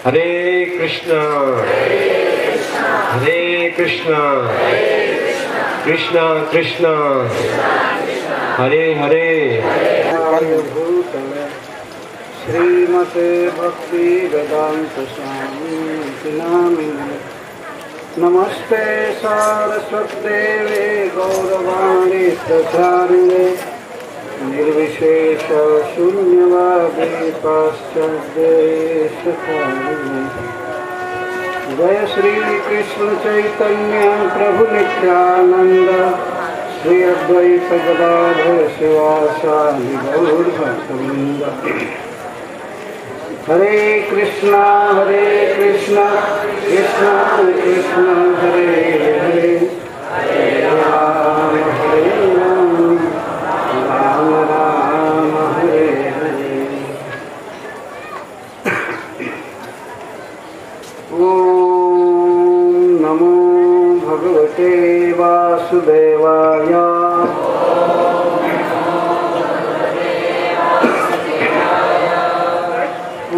हरे कृष्णा हरे कृष्णा कृष्णा कृष्णा हरे हरे। श्रीमते भक्ति वेदांत स्वामी नामिने नमस्ते सारस्वते गौरवाणी प्रचारिणे निर्विशेष शून्यवादी पाश्चात्यदेशकारिणे। जय श्री कृष्ण चैतन्य प्रभु नित्यानंद श्री अद्वैत गदाधर शिवासादि गौर भक्तवृंद। हरे कृष्णा कृष्णा कृष्णा हरे हरे, हरे राम राम राम हरे हरे। ओम नमो भगवते वासुदेवाय।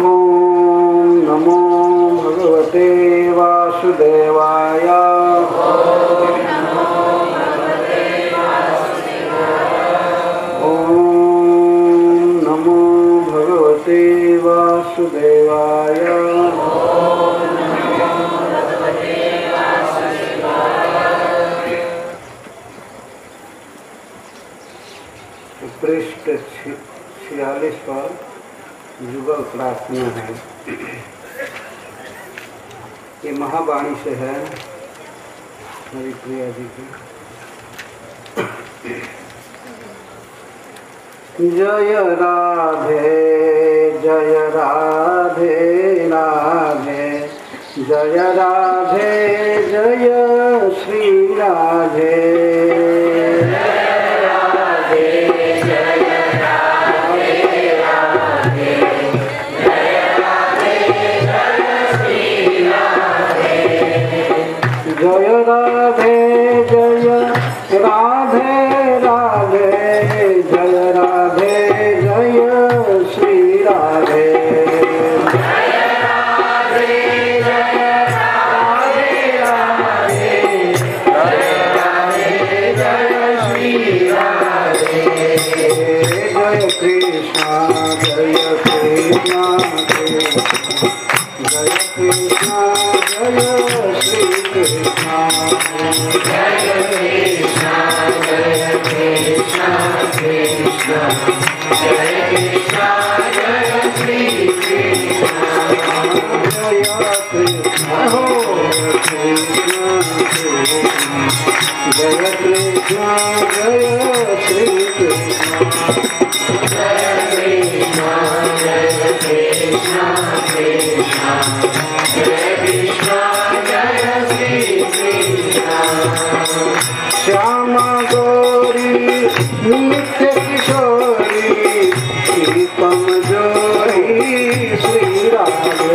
ओम नमो भगवते वासुदेवाय। वासुदेवाय। पृष्ठ 46 पर युगल प्रार्थना है। ये महावाणी से है हरिप्रिया जी की। जय राधे जय राधे राधे, जय राधे जय श्री राधे। जय राधे जय राधे राधे, जय राधे जय श्री राधे। जय राधे जय राधे राधे, जय राधे जय श्री राधे। जय कृष्णा जय कृष्णा जय कृष्णा जय श्री कृष्णा। जय कृष्णा जय कृष्णा कृष्णा जय कृष्णा जय श्री कृष्णा। जय कृष्णा हो कृष्णा जय कृष्णा जय श्री कृष्णा। जय कृष्णा जय कृष्णा कृष्णा जय कृष्णा जय श्री कृष्णा। श्यामा गौरी नित्य किशोरी श्रीतम जोरी श्री राधे।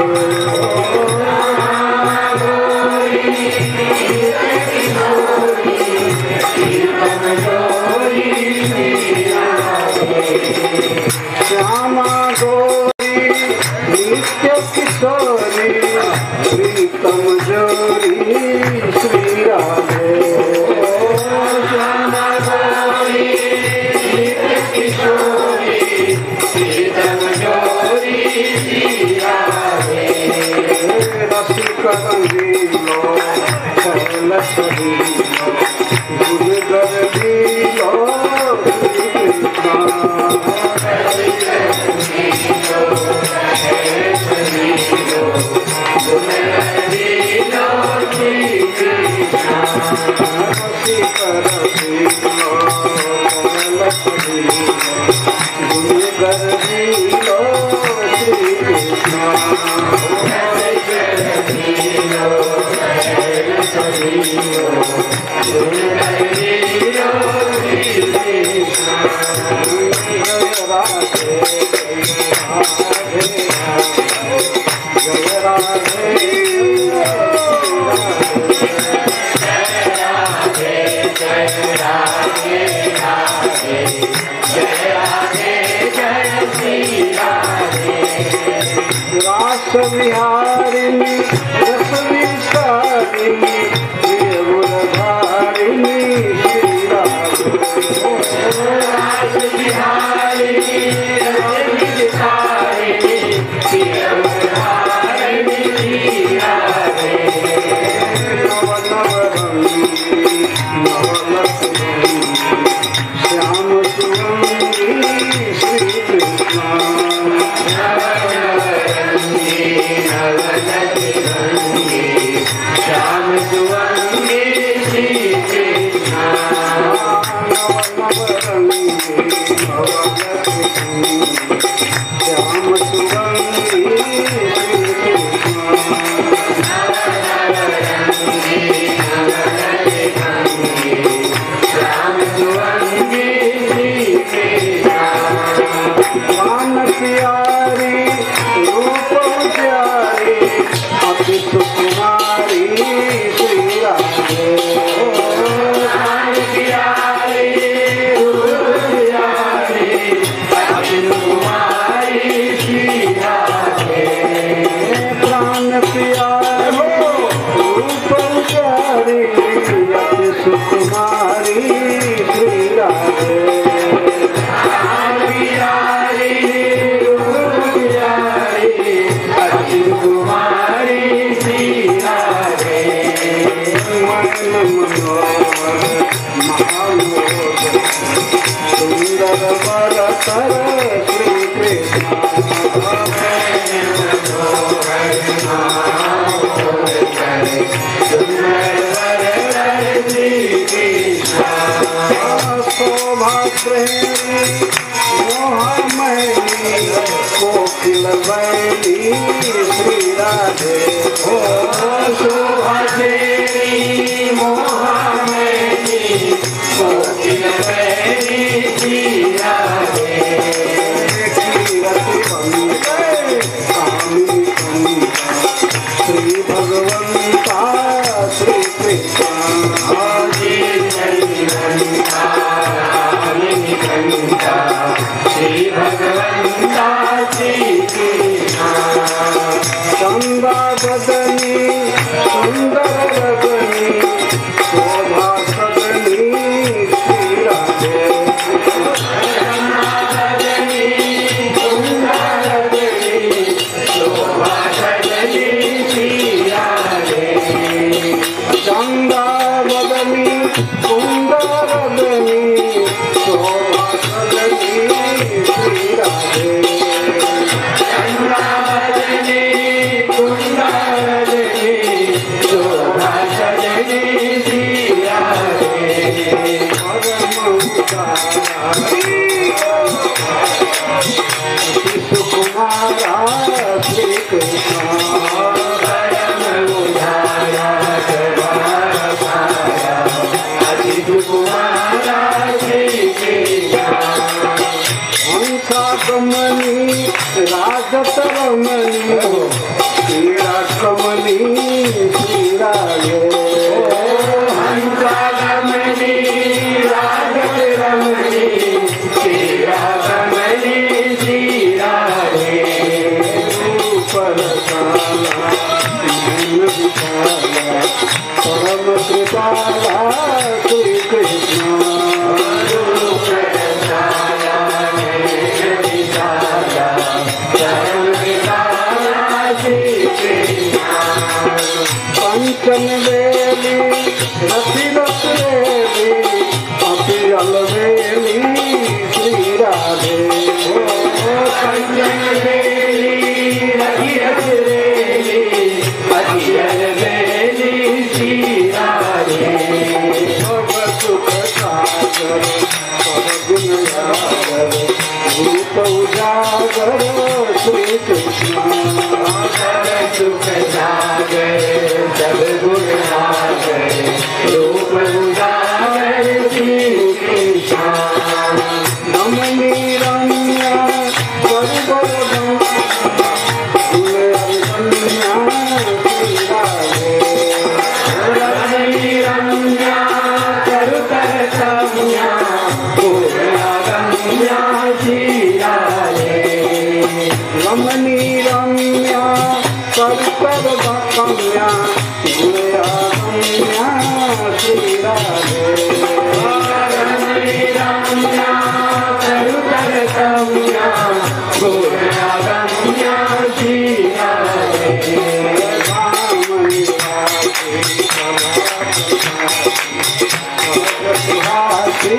श्यामा गौरी नित्य किशोरी प्रीतम जोरी श्री राधे। श्यामा गौरी नित्य किशोरी प्रीतम जोरी श्री राधे। रसिक रंगीलो कैल सहीलो गुरुगर दीलो दीनो श्री कृष्ण विहारिणी रस विसारिणी प्रिय गुणधारिणी श्री रास विहारिणी रस विसारिणी प्रिय गुणधारिणी श्री राधे नव नव रंगी नवलक्ष्मी श्याम सुगंधी श्री कृष्ण श्याम सुवंगी श्री कृष्ण श्याम सुवंगी श्याम सुवंगी श्री कृष्ण पान प्यारी रूप प्यारी अति सुकुमारी श्री राधे पान प्यारी रूप प्यारी अति सुकुमारी श्री राधे प्राण प्यारी रूप प्यारी अति सुकुमारी श्री राधे सुंदर बरतर श्री कृष्ण शोभा प्रेमी मोहमयी कोकिल बैली श्री राधे शोभा प्रेमी मोहमयी कोकिल बैली श्री राधे श्री भगवंता श्री कृष्ण श्री भगवंता श्री कृष्ण चंदा बदनी सुंदर रगनी शोभा सदनी श्री राधे चंदा बदनी सुंदर रगनी शोभा सदनी श्री राधे चंदा बदनी सुंदर रगनी शोभा सदनी श्री राधे चंदा बदनी सुंदर रगनी शोभा सदनी श्री राधे सुकुमारा श्री कृष्ण हंसागमनी राजतरमनी क्रीड़ा कमली श्री राधे हंसागमनी राजतरमनी क्रीड़ा कमली श्री राधे परसाला नैन विशाला परम कृपाला श्री कृष्ण पंचम वेली रति रसवेली अति अलवेली श्री राधे पंचम वेली रति रसवेली अति अलवेली श्री राधे उजागर श्री कृष्ण सुख सागर सब गुण सागर रूप उजागर श्री कृष्ण रमणी रम्या रमणी रम्या कर कम्या रम्या श्री राधे रमणी रम्या कर कम्या गोरा रम्या श्री राधे रामणी राधे श्री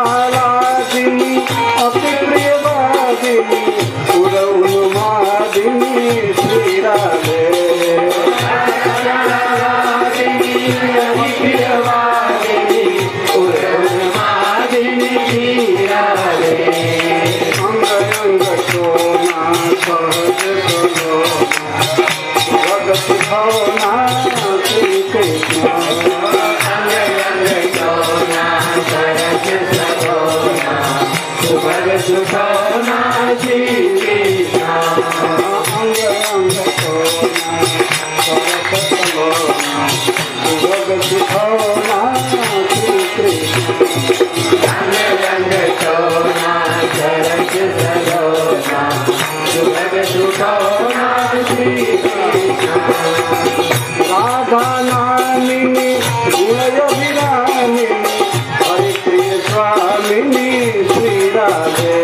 भक्त्यालादिनी अति प्रियवादिनी उन्मादिनी श्री राधे अंग अंग सोना सहज भगत भावना श्री कृष्ण सुखना श्री कृष्ण अंग अंग सोना भगत भावना श्री कृष्ण रंग सोना सरस सरोना सुभग सुखना श्री कृष्ण राधा नामिनी गुणयभिरामिनी हरिप्रिय स्वामिनी श्री राधे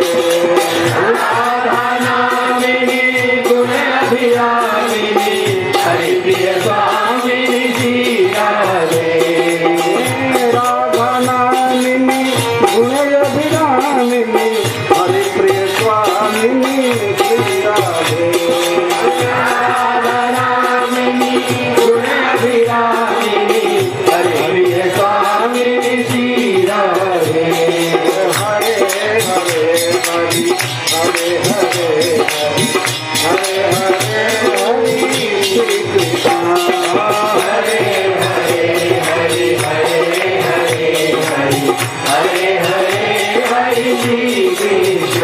राधा नामिनी गुण अभिरामिनी हरिप्रिय स्वामिनी श्री राधे राधा नामिनी गुणयभिरामिनी हरिप्रिय स्वामिनी श्री राधे राधा नामिनी गुण अभिरामिनी हरिप्रिय स्वामिनी श्री राधे हरे हरे हरि हरे हरे हरे हरे हरि श्री कृष्ण हरे हरे हरे हरे हरे हरे हरे हरे हरे श्री कृष्ण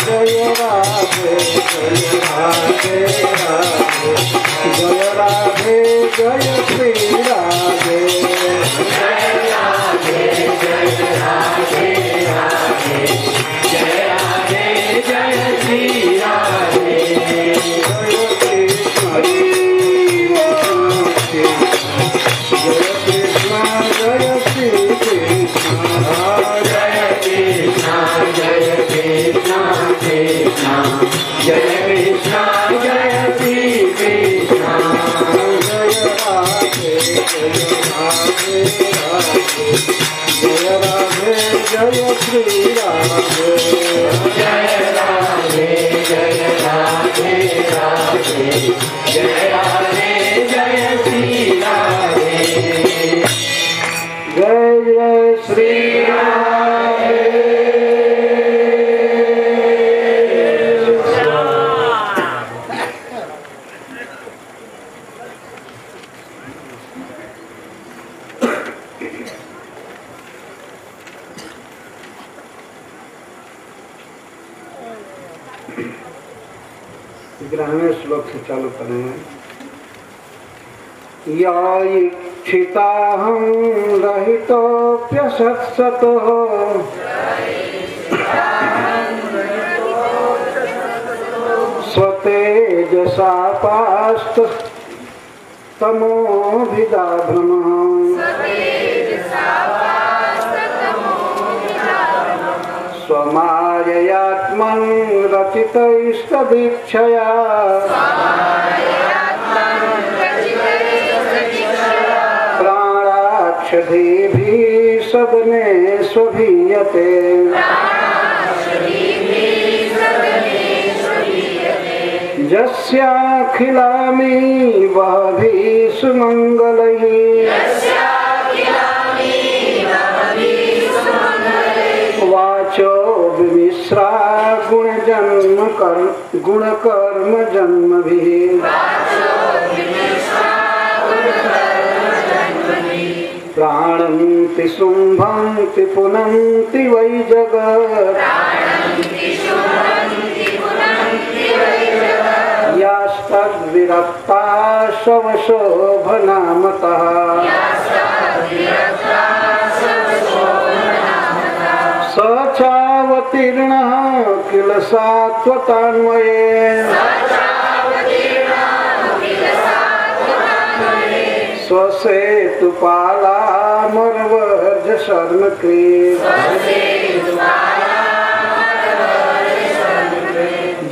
जय राधे जय राधे राधे जय राधे जय श्री राधे जय राधे जय राधे राधे जय राधे जय श्री राधे जय कृष्ण जय श्री कृष्ण जय कृष्ण जय कृष्ण कृष्ण जय कृष्ण जय श्री कृष्ण जय राधे जय राधे राधे जय राधे जय श्री राधे जय राधे जय राधे राधे जय राधे जय श्री राधे जय जय श्री राधे ग्रहण श्लोक से चालू करें। या इच्छिताहं रहितोऽप्यशत्सतः स्वतेजसा पास्तमोभिदाभ्रमः स्वमाययात्मा चितैस्तदीक्षया प्राणाक्षधीभिः सदने स्वभीयते यस्याखिलामि वहभिः सुमङ्गलैः वाचो विमिश्रा गुणकर्म जन्मभिः प्राणन्ति शुम्भन्ति पुनन्ति वै जगत् यास्तद्विरक्ता शवशोभनामतः स चावतीर्णः किल सात्वतान्वये स्वसेतुपालामर्वर्ज शर्मकृत्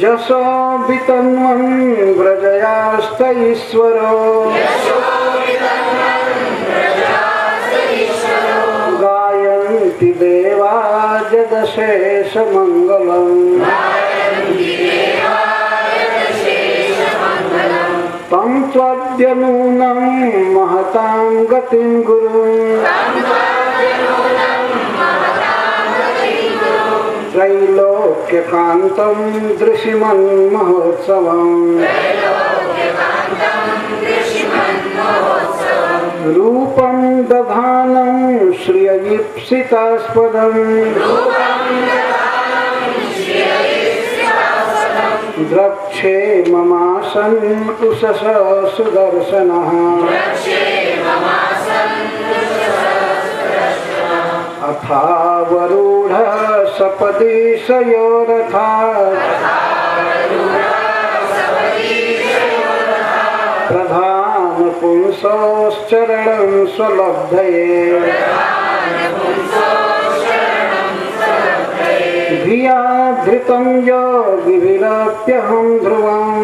जशो वितन्वन् व्रजयास्तईश्वरो गायन्ति देवा जदशेषमङ्गलम् तं त्वद्यनूनं महतां गतिं गुरुं त्रैलोक्यकान्तं दृशिमन्महोत्सवम् रूपं दधानं श्रिययीप्सितास्पदम् द्रक्षे ममासन् उषस सुदर्शनः अथावरूढः सपदि शयोरथात् प्रधानपुंसोश्चरणं स्वलब्धये धिया धृतं योगिभिरप्यहं ध्रुवम्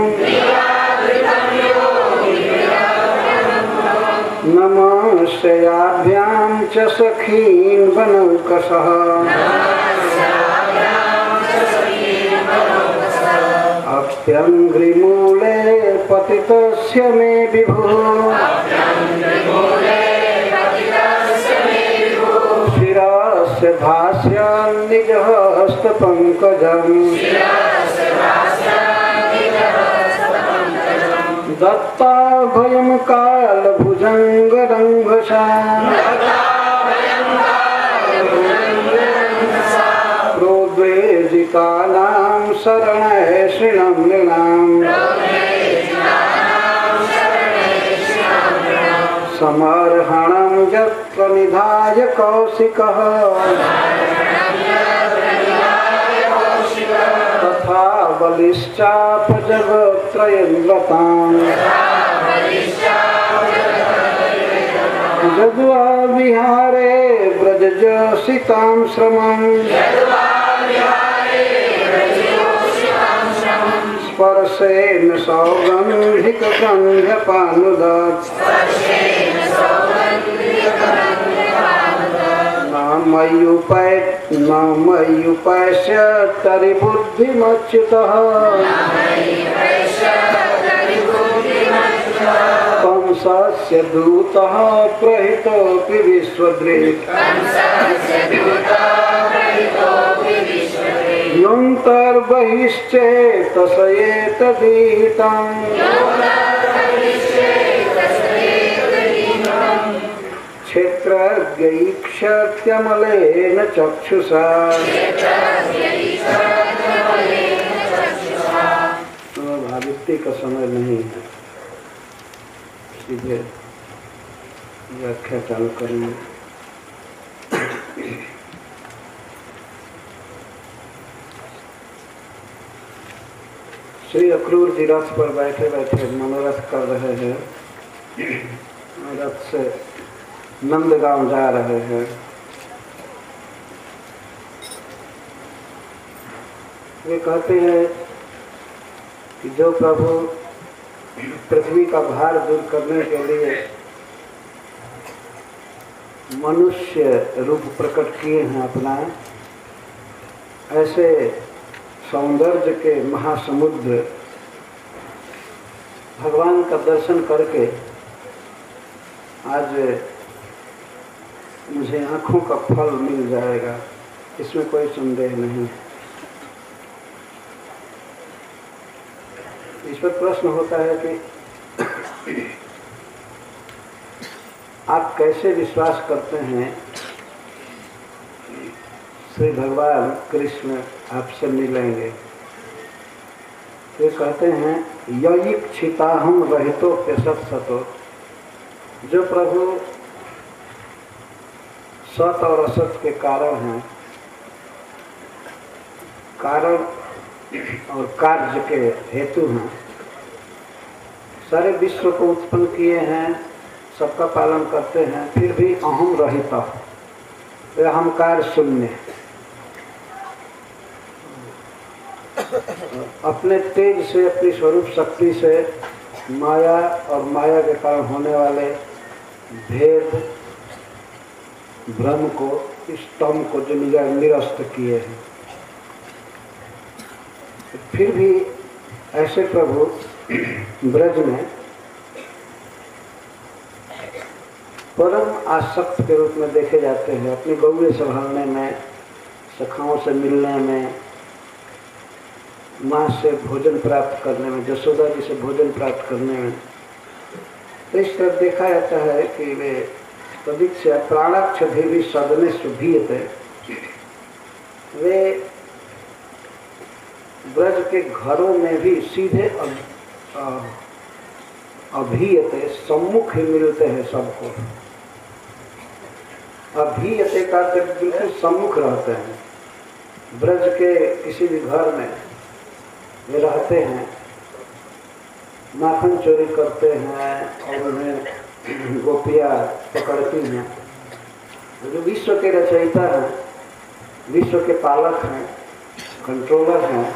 नमस्याभ्यां च सखीन् वनौकसः अप्यङ्घ्रिमूले पतितस्य मे विभुः शिरस्य भास्यं निजहस्तपङ्कजम् दत्ताभयं कालभुजङ्गरङ्घसा प्रोद्वेजितानां शरणैषिणं नृणाम् समर्हणं यत्र निधाय कौशिकः तथा बलिश्चापजगत्त्रयन्लताम् जद्वा विहारे व्रजजसितां श्रमम् स्पर्शेन सौगन्धिकगन्ध्यपानुदत् न मय्युपैष्यत्तरि बुद्धिमच्युतः कंसस्य दूतः प्रहितोऽपि विश्वदृक् योऽन्तर्बहिश्चेतसयेतदीहितम् क्षेत्रज्ञैक्षत्यमलेन चक्षुषा भावित्ति का समय नहीं है, सीधे व्याख्या चालू करेंगे। श्री अक्रूर जी रथ पर बैठे बैठे मनोरथ कर रहे हैं। रथ से नंदगांव जा रहे हैं। वे कहते हैं कि जो प्रभु पृथ्वी का भार दूर करने के लिए मनुष्य रूप प्रकट किए हैं अपना, ऐसे सौंदर्य के महासमुद्र भगवान का दर्शन करके आज मुझे आँखों का फल मिल जाएगा, इसमें कोई संदेह नहीं। इस पर प्रश्न होता है कि आप कैसे विश्वास करते हैं श्री भगवान कृष्ण आपसे मिलेंगे? वे कहते हैं ययिक्षिताहं रहितो प्यसत सतो, जो प्रभु सत और असत के कारण हैं, कारण और कार्य के हेतु हैं, सारे विश्व को उत्पन्न किए हैं, सबका पालन करते हैं, फिर भी अहम रहित, अहंकार शून्य, अपने तेज से, अपनी स्वरूप शक्ति से माया और माया के कारण होने वाले भेद भ्रम को, इस तम को जो निरस्त किए हैं, फिर भी ऐसे प्रभु ब्रज में परम आसक्त के रूप में देखे जाते हैं, अपनी गौएं संभालने में, सखाओं से मिलने में, माँ से भोजन प्राप्त करने में, यशोदा जी से भोजन प्राप्त करने में। तो इस तरह देखा जाता है कि वे तदिक्ष प्राणाक्ष देवी सदने सुभीयते, वे ब्रज के घरों में भी सीधे अभीयते, सम्मुख ही मिलते हैं सबको। अभीयते का बिल्कुल सम्मुख रहते हैं। ब्रज के किसी भी घर में वे रहते हैं, माखन चोरी करते हैं और उन्हें गोपियाँ पकड़ती हैं। जो विश्व के रचयिता हैं, विश्व के पालक हैं, कंट्रोलर हैं,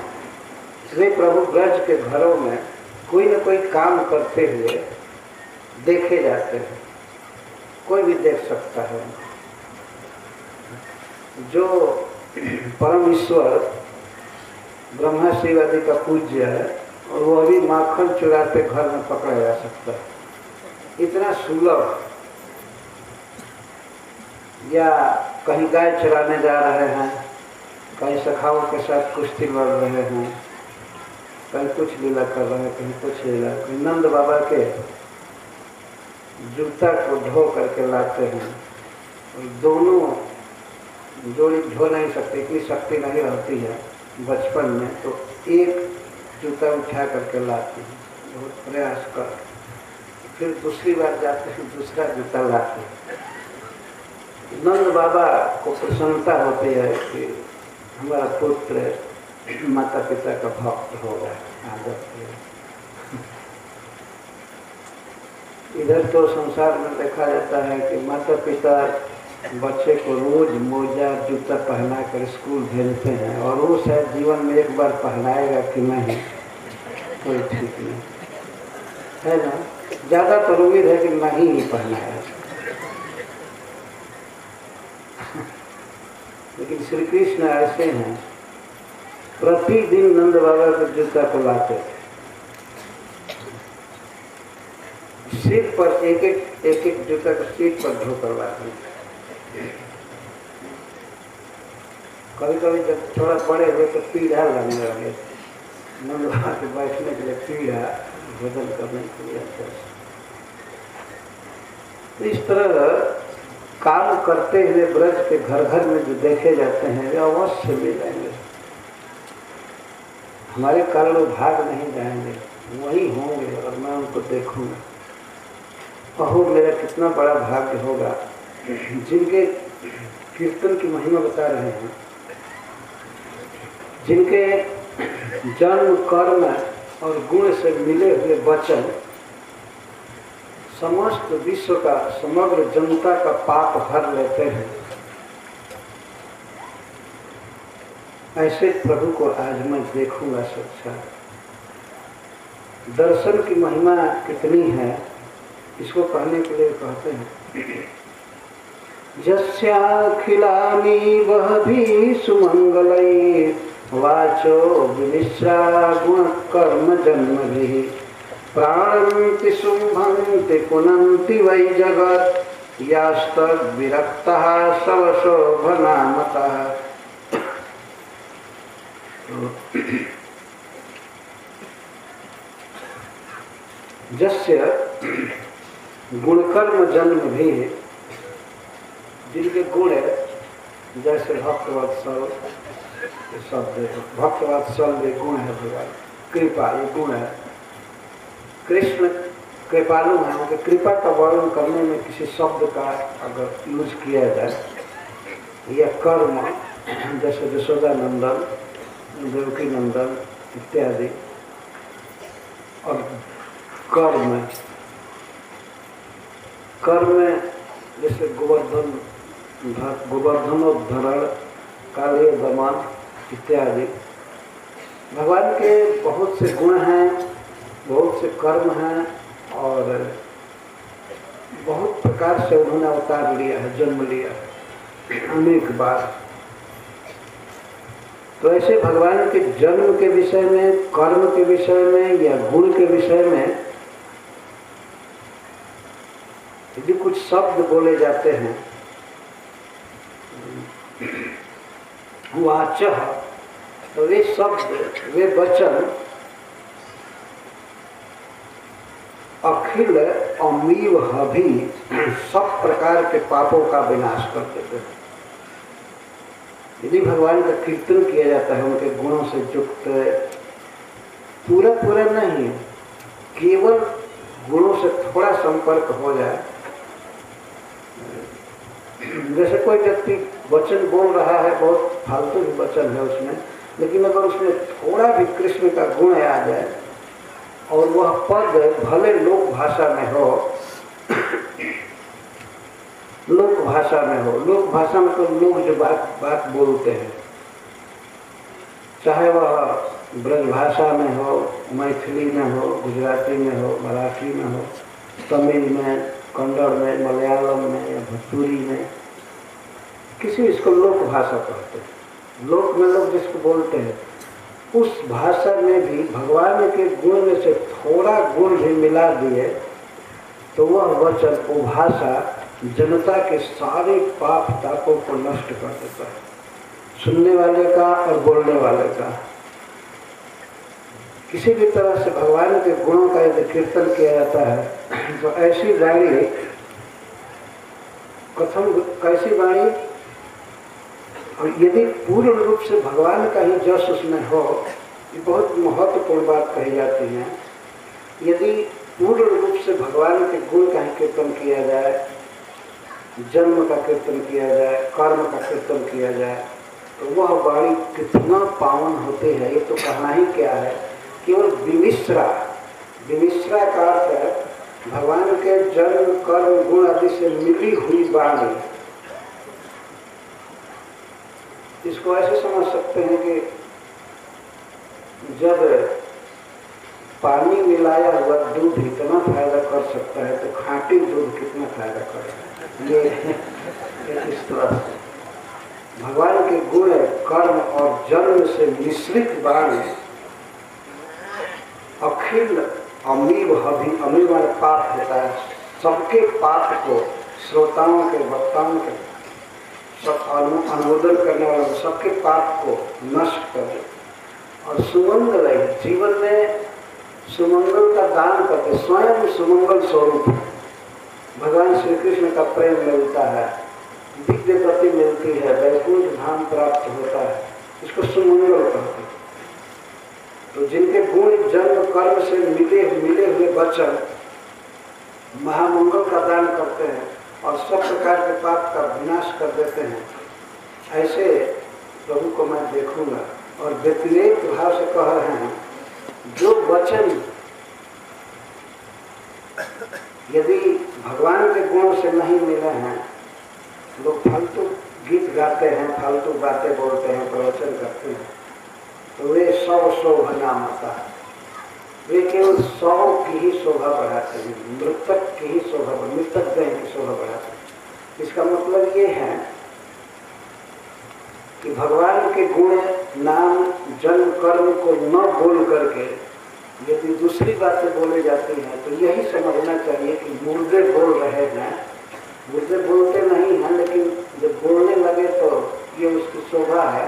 वे प्रभु ब्रज के घरों में कोई न कोई काम करते हुए देखे जाते हैं, कोई भी देख सकता है। जो परम ईश्वर ब्रह्मा शिव आदि का पूज्य है, और वो अभी माखन चुराते घर में पकड़ा जा सकता है, इतना सुलभ। या कहीं गाय चराने जा रहे हैं, कहीं सखाओं के साथ कुश्ती लड़ रहे हैं, कहीं कुछ लीला कर रहे हैं, कहीं कुछ लीला, कहीं नंद बाबा के जूता को ढो करके लाते हैं, और दोनों जोड़ी ढो नहीं सकते, इतनी शक्ति नहीं रहती है बचपन में, तो एक जूता उठा करके लाते हैं, बहुत प्रयास कर, फिर दूसरी बार जाते हैं, दूसरा जूता लाते हैं। नंद बाबा को प्रसन्नता होती है कि हमारा पुत्र माता पिता का भक्त होगा, आदत है। इधर तो संसार में देखा जाता है कि माता पिता बच्चे को रोज मोजा जूता पहना कर स्कूल भेजते हैं, और वो शायद जीवन में एक बार पहनाएगा कि नहीं, कोई ठीक नहीं है ना। ज़्यादातर उम्मीद है कि नहीं ही पहनाएगा। लेकिन श्री कृष्ण ऐसे हैं, प्रतिदिन नंद बाबा के जूता को लाते थे, सिर पर एक एक जूता को सिर पर ढोकर लाते थे। कभी कभी जब थोड़ा बड़े हुए तो पीढ़ा लगने लगे, नंद बाबा के बैठने के लिए पीढ़ा, भोजन करने के लिए। तो इस तरह काम करते हुए ब्रज के घर घर में जो देखे जाते हैं, वे अवश्य मिलेंगे। हमारे कारण वो भाग नहीं जाएंगे, वही होंगे और मैं उनको देखूंगा। अहो मेरा कितना बड़ा भाग्य होगा, जिनके कीर्तन की महिमा बता रहे हैं, जिनके जन्म कर्म और गुण से मिले हुए वचन समस्त विश्व का, समग्र जनता का पाप भर लेते हैं। ऐसे प्रभु को आज मैं देखूंगा सच्चा। दर्शन की महिमा कितनी है, इसको कहने के लिए कहते हैं यस्याखिलानि वह भी सुमंगलै वाचो विमिश्रा गुण कर्म जन्मभिः प्राणन्ति शुंभन्ति पुनन्ति वै जगत् यास्तद् विरक्तः शवशोभनामतः। जस्य गुणकर्म जन्म भी, जिनके गुण है, जैसे भक्तवत्सल शब्द, भक्तवत्सल ये गुण है भगवान, कृपा ये गुण है, कृष्ण कृपालु है, उनके कृपा का वर्णन करने में किसी शब्द का अगर यूज किया जाए, या कर्म जैसे यशोदा नंदन, देवकी नंदन इत्यादि, और कर्म जैसे गोवर्धनोद्धरण, काले दमन इत्यादि, भगवान के बहुत से गुण हैं, बहुत से कर्म हैं, और बहुत प्रकार से उन्होंने अवतार लिया है, जन्म लिया है अनेक बार। तो ऐसे भगवान के जन्म के विषय में, कर्म के विषय में या गुण के विषय में यदि कुछ शब्द बोले जाते हैं, वाचः, तो वे शब्द, वे वचन अखिल अमीव भी सब प्रकार के पापों का विनाश कर देते हैं। यदि भगवान का कीर्तन किया जाता है, उनके गुणों से युक्त, पूरा नहीं, केवल गुणों से थोड़ा संपर्क हो जाए, जैसे कोई व्यक्ति वचन बोल रहा है, बहुत फालतू भी वचन है उसमें, लेकिन अगर उसमें थोड़ा भी कृष्ण का गुण आ जाए और वह पद भले लोक भाषा में हो, लोक भाषा में तो लोग जो बात बोलते हैं, चाहे वह ब्रजभाषा में हो, मैथिली में हो, गुजराती में हो, मराठी में हो, तमिल में, कन्नड़ में, मलयालम में या भोजपुरी में, किसी इसको लोक भाषा कहते हैं। लोक में लोग जिसको बोलते हैं, उस भाषा में भी भगवान के गुण में से थोड़ा गुण भी मिला दिए तो वह वचन, वो भाषा जनता के सारे पाप तापों को नष्ट कर देता है, सुनने वाले का और बोलने वाले का। किसी भी तरह से भगवान के गुणों का यदि कीर्तन किया जाता है तो ऐसी वाणी, कथम कैसी वाणी, और यदि पूर्ण रूप से भगवान का ही जस उसमें हो, ये बहुत महत्वपूर्ण बात कही जाती है। यदि पूर्ण रूप से भगवान के गुण का ही कीर्तन किया जाए, जन्म का कीर्तन किया जाए, कर्म का कीर्तन किया जाए, तो वह वाणी कितना पावन होती है, ये तो कहना ही क्या है। केवल विमिश्रा का अर्थ है भगवान के जन्म, कर्म, गुण आदि से मिली हुई वाणी। इसको ऐसे समझ सकते हैं कि जब पानी मिलाया हुआ दूध इतना फायदा कर सकता है तो खाटी दूध कितना फायदा करेगा। ये इस तरह से भगवान के गुण, कर्म और जन्म से मिश्रित वाणी अखिल अमीव हभी, अमीव वाला पाप होता है, सबके पाप को, श्रोताओं के, वक्ताओं के, सब अनुमोदन करने वालों सबके पाप को नष्ट कर दे, और सुमंगल है, जीवन में सुमंगल का दान करते, स्वयं सुमंगल स्वरूप भगवान श्री कृष्ण का प्रेम मिलता है, दिव्य गति मिलती है, वैकुंठ धाम प्राप्त होता है, इसको सुमंगल कहते हैं। तो जिनके गुण, जन्म, कर्म से मिले हुए वचन महामंगल का दान करते हैं और सब प्रकार के पाप का विनाश कर देते हैं, ऐसे प्रभु को मैं देखूंगा। और व्यतिरेक भाव से कह रहे हैं, जो वचन यदि भगवान के गुण से नहीं मिले हैं, लोग फालतू गीत गाते हैं, फालतू बातें बोलते हैं, प्रवचन करते हैं, शोभनामता, वे केवल 100 की ही शोभा बढ़ाते हैं, मृतक की ही शोभा, मृतक देह की शोभा बढ़ाते हैं। इसका मतलब ये है कि भगवान के गुण, नाम, जन्म, कर्म को न बोल करके यदि दूसरी बातें बोली जाती हैं तो यही समझना चाहिए कि मुर्दे बोल रहे हैं। मुर्दे बोलते नहीं हैं, लेकिन जब बोलने लगे तो ये उसकी शोभा है,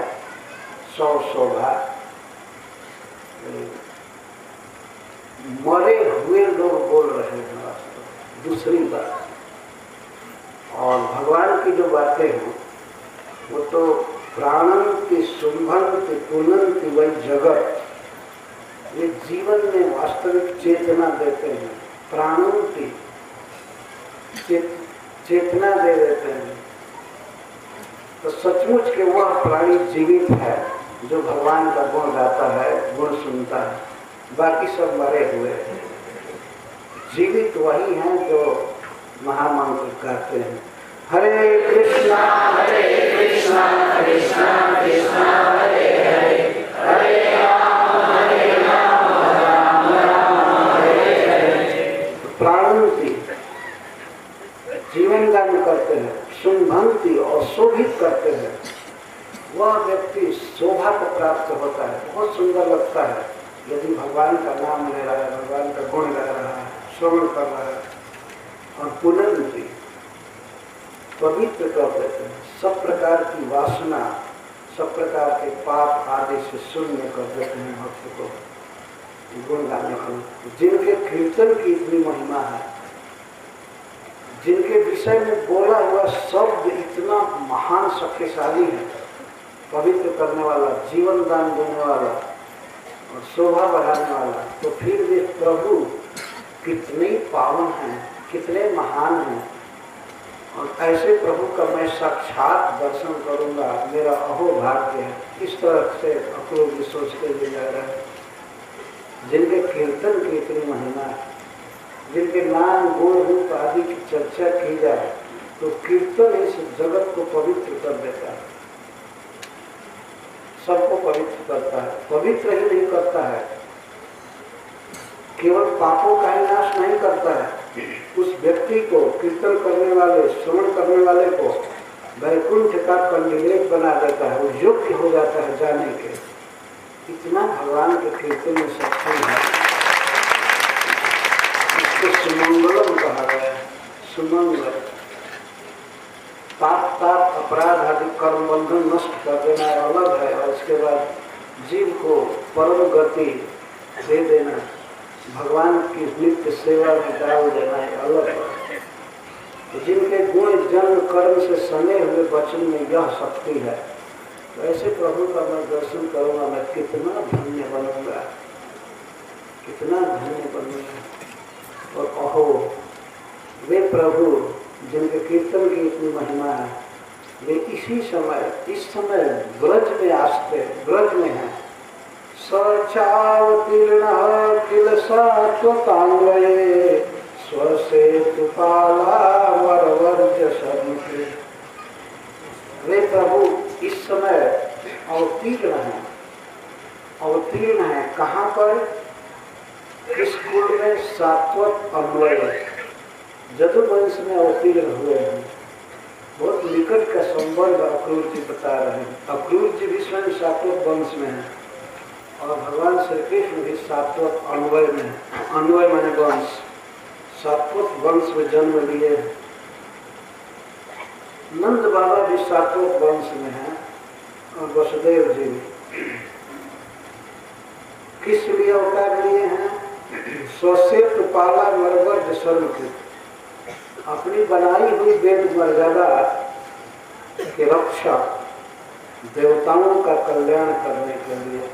100 शोभा। मरे हुए लोग बोल रहे हैं वास्तव दूसरी बात। और भगवान की जो बातें हैं वो तो प्राणंति शुंभंति पुनंति वही जगत, ये जीवन में वास्तविक चेतना देते हैं। प्राणंति चेतना दे देते हैं। तो सचमुच के वह प्राणी जीवित है जो भगवान का गुण गाता है, गुण सुनता है। बाकी सब मरे हुए हैं। जीवित वही हैं जो महामंत्र गाते हैं, हरे कृष्णा कृष्णा कृष्णा हरे हरे, हरे राम राम राम हरे हरे। प्राणंति जीवन दान करते हैं, शुंभंति और शोभित करते हैं। वह व्यक्ति शोभा को प्राप्त होता है, बहुत सुंदर लगता है यदि भगवान का नाम ले रहा है, भगवान का गुण गा रहा है, श्रवण कर रहा है। और पुनर्ति पवित्र कर देते हैं, सब प्रकार की वासना, सब प्रकार के पाप आदि से शून्य कर देते हैं भक्त को गुण गाने को। जिनके कीर्तन की इतनी महिमा है, जिनके विषय में बोला हुआ शब्द इतना महान शक्तिशाली है, पवित्र करने वाला, जीवन दान देने वाला और शोभा बढ़ाने वाला, तो फिर वे प्रभु कितने पावन हैं, कितने महान हैं। और ऐसे प्रभु का मैं साक्षात दर्शन करूंगा, मेरा अहो भाग्य है। इस तरह से अक्रूर जी सोचते हुए जा रहे हैं। जिनके कीर्तन की इतनी महिमा है, जिनके नाम, गुण, रूप आदि की चर्चा की जाए तो कीर्तन इस जगत को पवित्र कर देता है, सबको पवित्र करता है। पवित्र ही नहीं करता है, केवल पापों का ही नाश नहीं करता है, उस व्यक्ति को, कीर्तन करने वाले, श्रवण करने वाले को वैकुंठ का कैंडिडेट बना देता है, वो योग्य हो जाता है जाने के। इतना भगवान के कीर्तन में शक्ति है। इसको सुमंगलम कहा गया है, सुमंगल। पाप ताप अपराध आदि कर्म बंधन नष्ट कर देना अलग है, और उसके बाद जीव को परम गति दे देना, भगवान की नित्य सेवा में डाल देना है अलग है। तो जिनके गुण, जन्म, कर्म से सने हुए वचन में यह शक्ति है, तो ऐसे प्रभु का मैं दर्शन करूंगा, मैं कितना धन्य बनूंगा, कितना धन्य बनूंगा। और अहो वे प्रभु जिनके कीर्तन की इतनी महिमा है, वे इसी समय, इस समय ब्रज में आस्ते, ब्रज में है। सचावतीर्ण किल सात्वतान्वये स्वसेतुपाला वरवर्ज सन्मुखे। वे प्रभु इस समय अवतीर्ण हैं, अवतीर्ण हैं। कहाँ पर? इस कुल में सात्वत अन्वय जदुवंश में अवतीर्ण हुए हैं। बहुत निकट का संबंध अक्रूर जी बता रहे हैं। अक्रूर जी भी स्वयं सात्वत वंश में है और भगवान श्री कृष्ण भी सात्वत अन्वय में है। अन्वय माने वंश, सात्वत वंश में जन्म लिए। नंद बाबा भी सात्वत वंश में है और वसुदेव जी भी। किस लिए अवतार लिए हैं? स्वसेतु पाला मरवर्ज सर्वकृत, अपनी बनाई हुई वेद मर्यादा की रक्षा, देवताओं का कल्याण करने के लिए।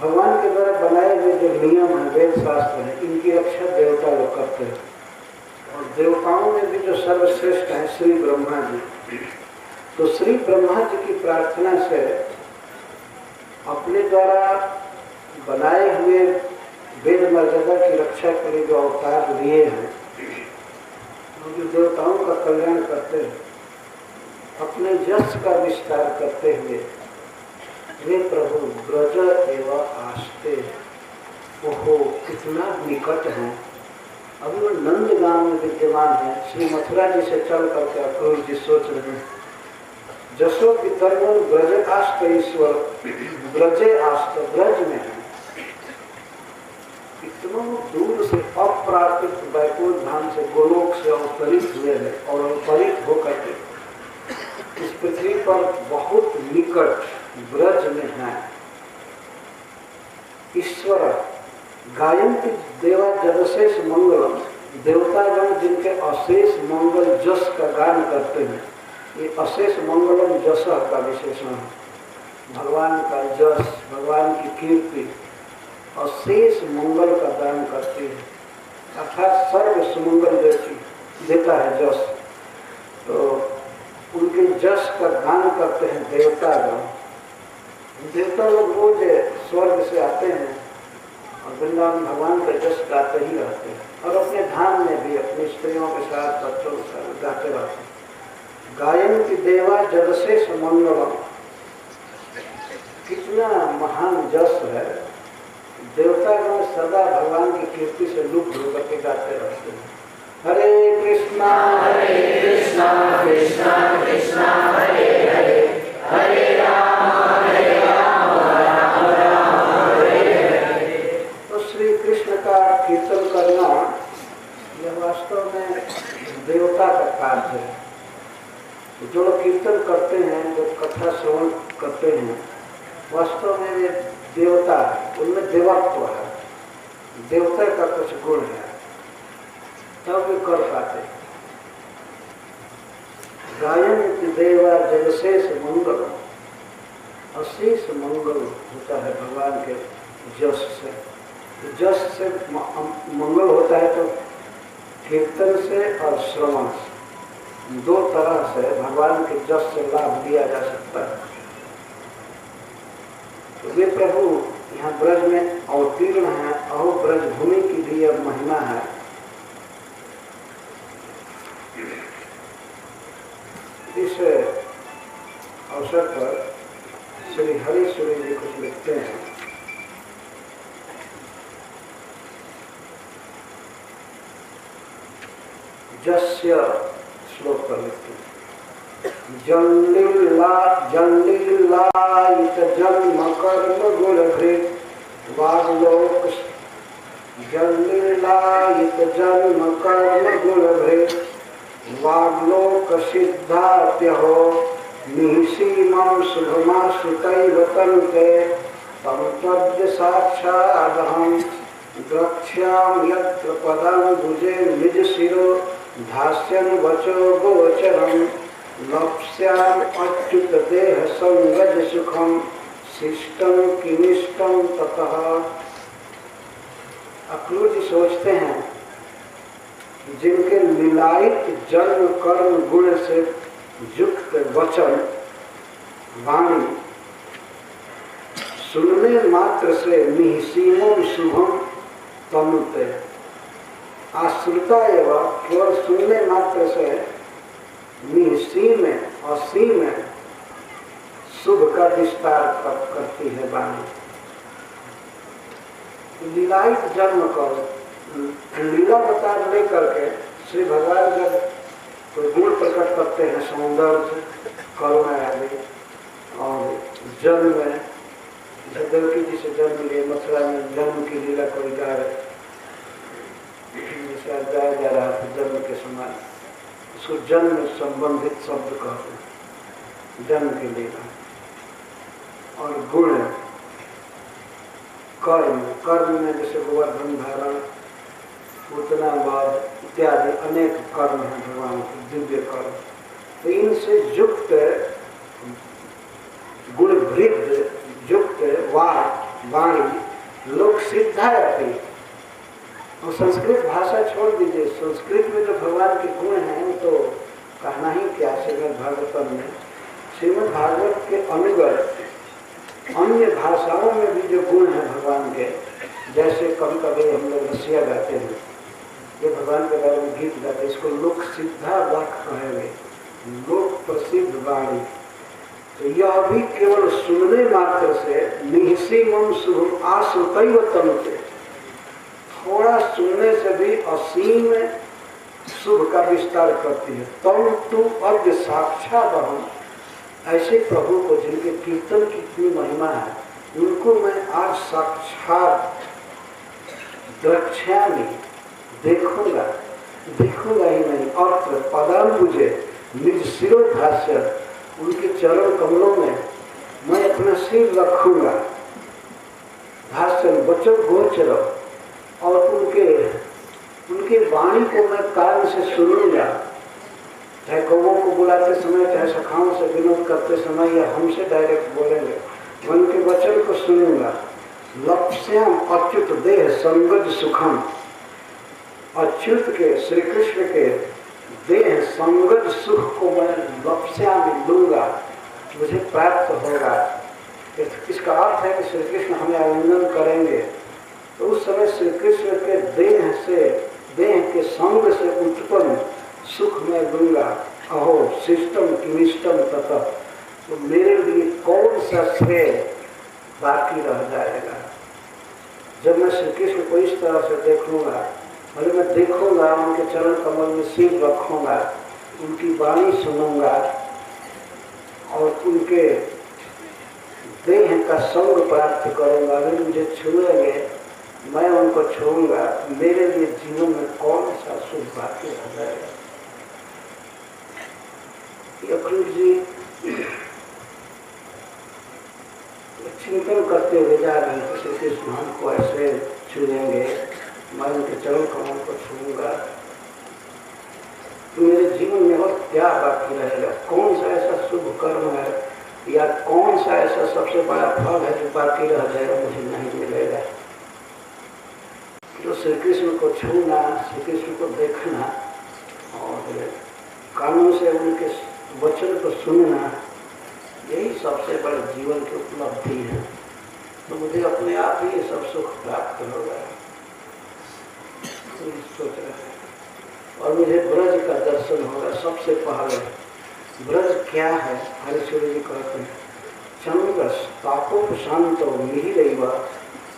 भगवान के द्वारा बनाए हुए जो नियम है, वेद शास्त्र है, इनकी रक्षा देवता लोग करते हैं। और देवताओं में भी जो सर्वश्रेष्ठ हैं श्री ब्रह्मा जी, तो श्री ब्रह्मा जी की प्रार्थना से अपने द्वारा बनाए हुए वेद मर्यादा की रक्षा के लिए जो अवतार लिए हैं, जो देवताओं का कल्याण करते हैं, अपने यश का विस्तार करते हुए वे प्रभु ब्रज एवं आस्ते, ओहो कितना निकट है। अभी वो नंद गांव में विद्यमान है। श्री मथुरा जी से चल करके अक्रूर जी सोच रहे हैं, जसो की तरुण ब्रज आस्त ईश्वर, ब्रजे आस्त ब्रज में है। इतना दूर से अप्राकृत वैकुंठ धाम से गोलोक से अवतरित हुए हैं और अवतरित होकर के इस पृथ्वी पर बहुत निकट ब्रज में है। ईश्वर गायन्ति देवा जदशेष मंगलम, देवतागण जिनके अशेष मंगल जस का गान करते हैं। ये अशेष मंगलम जस का विशेषण है। भगवान का जस, भगवान की कीर्ति अशेष मंगल का दान करती है, अर्थात सर्व सुमंगल देता है जस। तो उनके जस का गान करते हैं देवतागण। देवता लोग रोज स्वर्ग से आते हैं और वृंदावन भगवान का जस गाते ही रहते हैं और अपने धाम में भी अपनी स्त्रियों के साथ, बच्चों के साथ गाते रहते हैं। गायन की देवा जदशेष मंगलम, कितना महान जस है। देवतागण सदा भगवान की कीर्ति से लुप्त होकर के गाते रहते हैं। हरे कृष्णा कृष्णा कृष्णा हरे हरे, हरे राम राम हरे हरे। तो श्री कृष्ण का कीर्तन करना यह वास्तव में देवता का कार्य है। जो लोग कीर्तन करते हैं, जो कथा श्रवण करते हैं, वास्तव में वे देवता है, उनमें देवत्व है, देवता का कुछ गुण है, तब वे कर पाते। गायन देवा जगशेष मंगल, अशेष मंगल होता है भगवान के जस से। जस से मंगल होता है तो कीर्तन से और श्रवण से, दो तरह से भगवान के जस से लाभ लिया जा सकता है। तो वे प्रभु यहाँ ब्रज में अवतीर्ण है। अहो ब्रज भूमि की भी अब महिमा है। इस अवसर पर श्री हरि सूरी जी कुछ लिखते हैं। जस्य श्लोक पर लिखते हैं, जन्लीलायित जन्म कर्म गुणभृत वाग्लोक, जन्लीलायित जन्म कर्म गुणभृत वाग्लोक सिद्धात्यहो निःसीमं शुभमाश्रितैव तन्ते तं त्वद्य साक्षादहं द्रक्ष्यामि यत्र पदं भुजे निज शिरो धास्यन् वचो गोचरम् लप्स्याम अच्युत देह संगज सुखम शिष्टम किनिष्टम ततः। अक्रूर जी सोचते हैं जिनके लीलायित जन्म कर्म गुण से युक्त वचन वाणी सुनने मात्र से निःसीमं शुभम तमुते, आश्रिता एवं केवल सुनने मात्र से निःसीम असीम शुभ का विस्तार करती है वाणी। लीलायित जन्म कर लीला बता लेकर के श्री भगवान जब कोई गुण प्रकट करते हैं, सौंदर्य, करुणा आदि, और जन्म में देवकी जी से जन्म लिए, मथुरा में जन्म की लीला कोई गा रहे, जैसे गाया जा रहा था जन्म के समय, उसको जन्म संबंधित शब्द कहते हैं, जन्म की लीला। और गुण कर्म, कर्म में जैसे गोवर्धन धारण, पूतनावाद इत्यादि अनेक कर्म हैं भगवान के, दिव्य कर्म। तो इनसे युक्त गुण वृद्ध युक्त वाणी लोक सिद्धा रहती। और संस्कृत भाषा छोड़ दीजिए, संस्कृत में जो भगवान के गुण हैं तो कहना ही क्या। श्रीमद् भागवतम में, श्रीमद् भागवत के अनुगत अन्य भाषाओं में भी जो गुण हैं भगवान के, जैसे कभी कभी हम लोग रसिया गाते हैं, ये भगवान के बारे में गीत गाते हैं, इसको लोक सिद्धा वाक्य कहेंगे, लोक प्रसिद्ध वाणी। तो यह भी केवल सुनने मात्र से निःसीमं शुभ आश्रुतैव तनुते, थोड़ा सुनने से भी असीम शुभ का विस्तार करती है। तम तु अद्य साक्षात हम, ऐसे प्रभु को जिनके कीर्तन की इतनी महिमा है, उनको मैं आज साक्षात द्रक्ष्यामि, देखूंगा, देखूंगा ही नहीं, अत्र पदाम्बुजे निज शिरोधास्य, उनके चरण कमलों में मैं अपना सिर रखूंगा, भाष्य बचो गोचर, और उनके वाणी को मैं कान से सुनूंगा, चाहे कौवों को बुलाते समय, चाहे सखाओं से विनोद करते समय, या हमसे डायरेक्ट बोलेंगे, मैं उनके वचन को सुनूंगा। लक्ष्यम अच्युत देह संगज सुखम, अच्युत के श्री कृष्ण के देह संगज सुख को मैं लक्ष्या में लूंगा, मुझे प्राप्त होगा। इसका अर्थ है कि श्री कृष्ण हमें आलिंगन करेंगे, तो उस समय श्री कृष्ण के देह के संग से उत्पन्न सुख मैं लूंगा। अहो शिष्टम किमिष्टम तथा, तो मेरे लिए कौन सा श्रेय बाकी रह जाएगा। जब मैं श्री कृष्ण को इस तरह से देखूंगा, भले मैं देखूंगा, उनके चरण कमल में सिर रखूंगा, उनकी वाणी सुनूंगा और उनके देह का संग प्राप्त करूंगा। अगर मुझे छुएंगे, मैं उनको छूऊंगा, मेरे लिए जीवन में कौन सा सुख बाकी रह जाएगा। अखिल जी चिंतन करते हुए जा रहे हैं कि श्री कृष्ण हमको ऐसे छुएंगे, मैं उनके चरण कमल को छूऊंगा, तो मेरे जीवन में और क्या बाकी रहेगा। कौन सा ऐसा शुभ कर्म है या कौन सा ऐसा सबसे बड़ा फल है जो बाकी रह जाएगा, मुझे नहीं मिलेगा। तो श्री कृष्ण को छूना, श्री कृष्ण को देखना और कानों से उनके वचन को सुनना, यही सबसे बड़े जीवन की उपलब्धि है। तो मुझे अपने आप ही ये सब सुख प्राप्त होगा, तो सोच रहे हैं। और मुझे ब्रज का दर्शन होगा सबसे पहले। ब्रज क्या है? हरिश्वरी जी कहते हैं, चंद्र तापोप शांतो मिहिरैव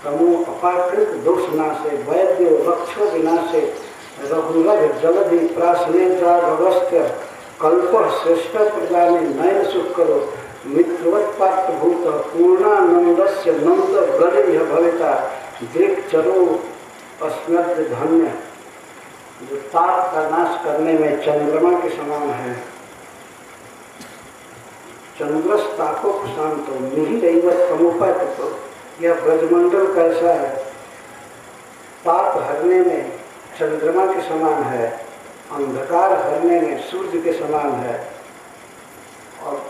तमो अपाकृत दोषनाशे वैद्यो रक्षो विनाशे रघुलभ जलधि प्रासने भगस्त्य कल्प श्रेष्ठ प्रदाने नयन सुख करो मित्रवत पात्र भूत पूर्णानंदस्य नंद गलिह भविता देख चरो अस्मद धन्य, जो ताप का नाश करने में चंद्रमा के समान है। चंद्रस ताको शांत मिहिरैव तमोपाकृतो, यह ब्रजमंडल कैसा है? ताप हरने में चंद्रमा के समान है, अंधकार हरने में सूर्य के समान है, और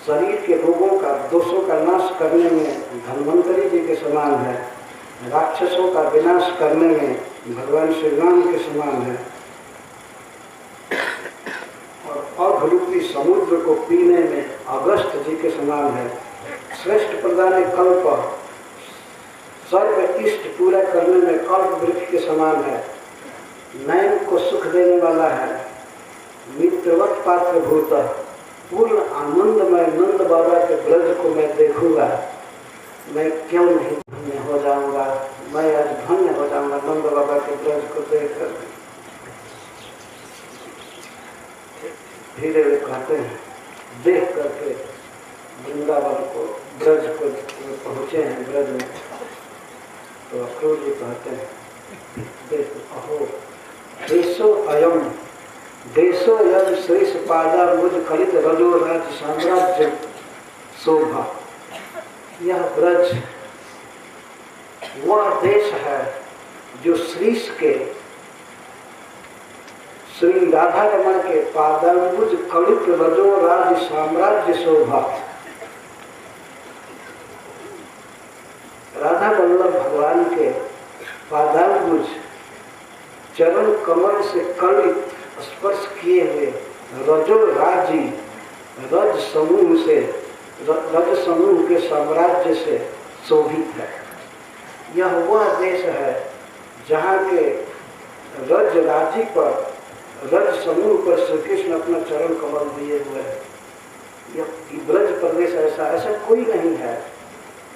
शरीर के रोगों का दोषों का नाश करने में धन्वंतरी जी के समान है, राक्षसों का विनाश करने में भगवान श्री राम के समान है, और अघरूपी समुद्र को पीने में अगस्त जी के समान है। श्रेष्ठ प्रदान कल्प, सर्व इष्ट पूरा करने में कल्प वृक्ष के समान है। नयन को सुख देने वाला है। मित्रवत पात्र भूत, पूर्ण आनंदमय नंद बाबा के ब्रज को मैं देखूंगा, मैं क्यों नहीं धन्य हो जाऊंगा। मैं आज धन्य हो जाऊंगा नंद बाबा के ब्रज को देखकर। धीरे धीरे कहते हैं, देख करके वृंदावन को, ब्रज को पहुँचे हैं ब्रज में, तो अक्रूर जी कहते हैं, देखो अहो देशो अयम देशो यद श्रेष्ठ पादा मुझ कलित रजो राज्य साम्राज्य शोभा। यह ब्रज वह देश है जो श्रीश के, श्री राधा रमण के पादाम्बुज कलित रजो राज्य साम्राज्य शोभा। राधा वल्लभ भगवान के पादाम्बुज चरण कमल से कलित स्पर्श किए हुए रजो राजी रज समूह से, रज समूह के साम्राज्य से शोभित है। यह वह देश है जहाँ के रज राजी पर, रज समूह पर श्री कृष्ण अपना चरण कमल दिए हुए हैं। यह ब्रज प्रदेश ऐसा कोई नहीं है।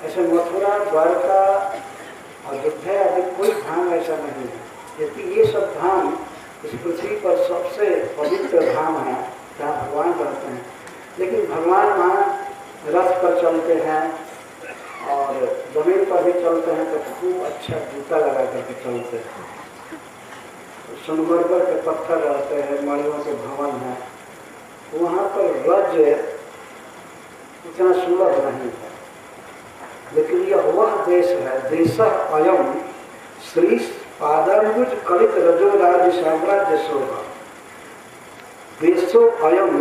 ऐसे मथुरा, द्वारका, अयोध्या आदि कोई धाम ऐसा नहीं है। क्योंकि ये सब धाम इस पृथ्वी पर सबसे पवित्र धाम है जहाँ भगवान रहते हैं। लेकिन भगवान वहाँ रथ पर चलते हैं और जमीन पर भी चलते हैं तो खूब अच्छा जूता लगा करके चलते हैं। संगमरमर के पत्थर रहते हैं, मणियों के भवन हैं। वहाँ पर रज इतना सुलभ नहीं है। लेकिन यह वह देश है, देश अयम श्री पादाम्बुज कलित रजो राज्य साम्राज्य शोभा। देशो अयम